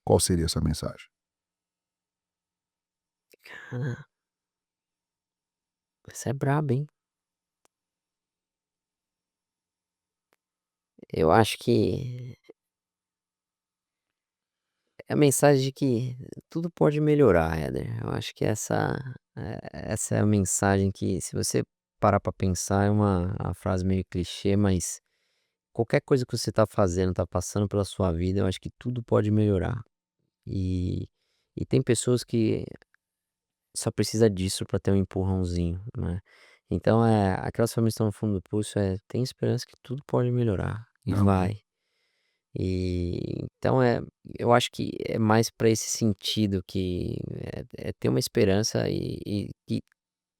Qual seria essa mensagem? Ah, essa é braba, hein. Eu acho que é a mensagem de que tudo pode melhorar, Éder. Eu acho que essa é a mensagem que, se você parar pra pensar, é uma frase meio clichê, mas qualquer coisa que você tá fazendo, tá passando pela sua vida, eu acho que tudo pode melhorar. E e tem pessoas que só precisa disso pra ter um empurrãozinho, né. Então, aquelas famílias que estão no fundo do poço, tem esperança que tudo pode melhorar, e Amém. vai. E então eu acho que é mais para esse sentido que é ter uma esperança e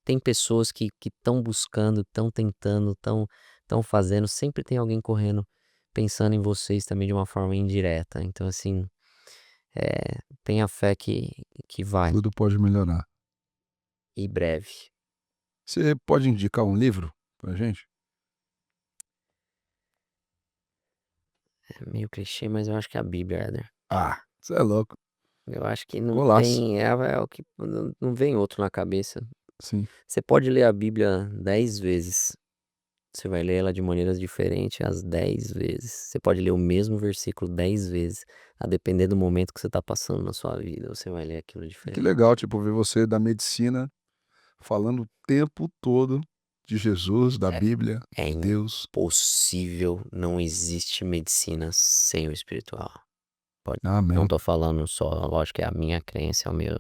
tem pessoas que estão buscando, estão tentando, estão fazendo, sempre tem alguém correndo, pensando em vocês também de uma forma indireta. Então assim, tenha fé que vai, Tudo pode melhorar. e breve. Você pode indicar um livro pra gente? É meio clichê, mas eu acho que é a Bíblia, Éder. Ah, você é louco. Eu acho que não Golaço. tem, é o que não vem outro na cabeça. Sim. Você pode ler a Bíblia 10 vezes, você vai ler ela de maneiras diferentes as 10 vezes. Você pode ler o mesmo versículo 10 vezes, a depender do momento que você está passando na sua vida, você vai ler aquilo Que diferente. legal, tipo, ver você da medicina falando o tempo todo de Jesus, da Bíblia, É de Deus. impossível, não existe medicina sem o espiritual. Não Amém. tô falando só, lógico que é a minha crença, é o meu,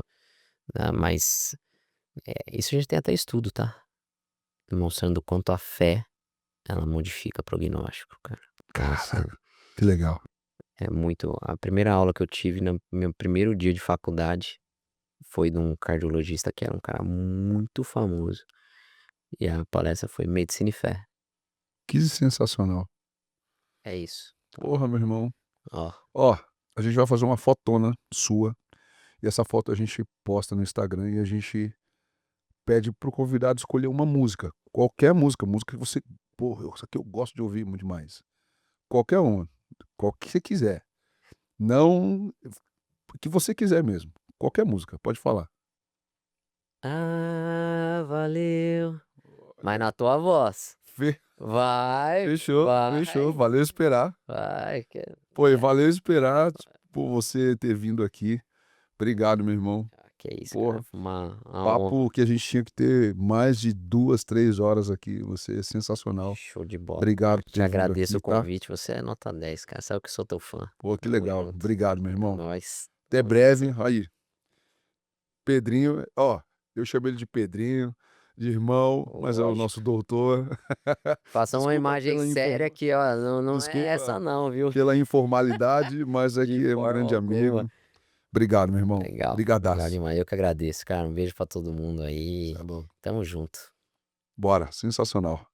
né, mas isso a gente tem até estudo, tá? Demonstrando o quanto a fé, ela modifica prognóstico, cara. Então, assim, Cara, que legal. é muito. A primeira aula que eu tive no meu primeiro dia de faculdade foi de um cardiologista que era um cara muito famoso. E a palestra foi Medicina e Fé. Que sensacional. É isso. Porra, meu irmão. Ó, Ó, a gente vai fazer uma fotona sua e essa foto a gente posta no Instagram e a gente pede pro convidado escolher uma música, qualquer música, música que você, porra, isso aqui eu gosto de ouvir muito mais. Qualquer uma, qual que você quiser. Não, o que você quiser mesmo. Qualquer música, pode falar. ah, valeu. Mas na tua voz. Fe- Vai, Fechou, fechou. vai, Valeu esperar. vai. Pô, e valeu esperar por você ter vindo aqui. Obrigado, meu irmão. Que isso, cara. Porra, Foi uma honra. papo que a gente tinha que ter mais de 2, 3 horas aqui. Você é sensacional. Show de bola. Obrigado por Te ter vindo agradeço aqui, o tá? convite. Você é nota 10, cara. Sabe que eu sou teu fã. Pô, que Tamo legal. junto. Obrigado, meu É irmão. nóis. Até breve. Aí, Pedrinho, ó, eu chamo ele de Pedrinho, de irmão, mas é o nosso Lógico. doutor. Faça uma Desculpa imagem pela séria aqui, ó. Não é essa desculpa não, viu? pela informalidade, mas é De que é um forma grande alguma. amigo. Obrigado, meu irmão. Legal. Legal Brigadaço. demais. Eu que agradeço, cara. Um beijo pra todo mundo Cê aí. é louco. Tamo junto. Bora, sensacional.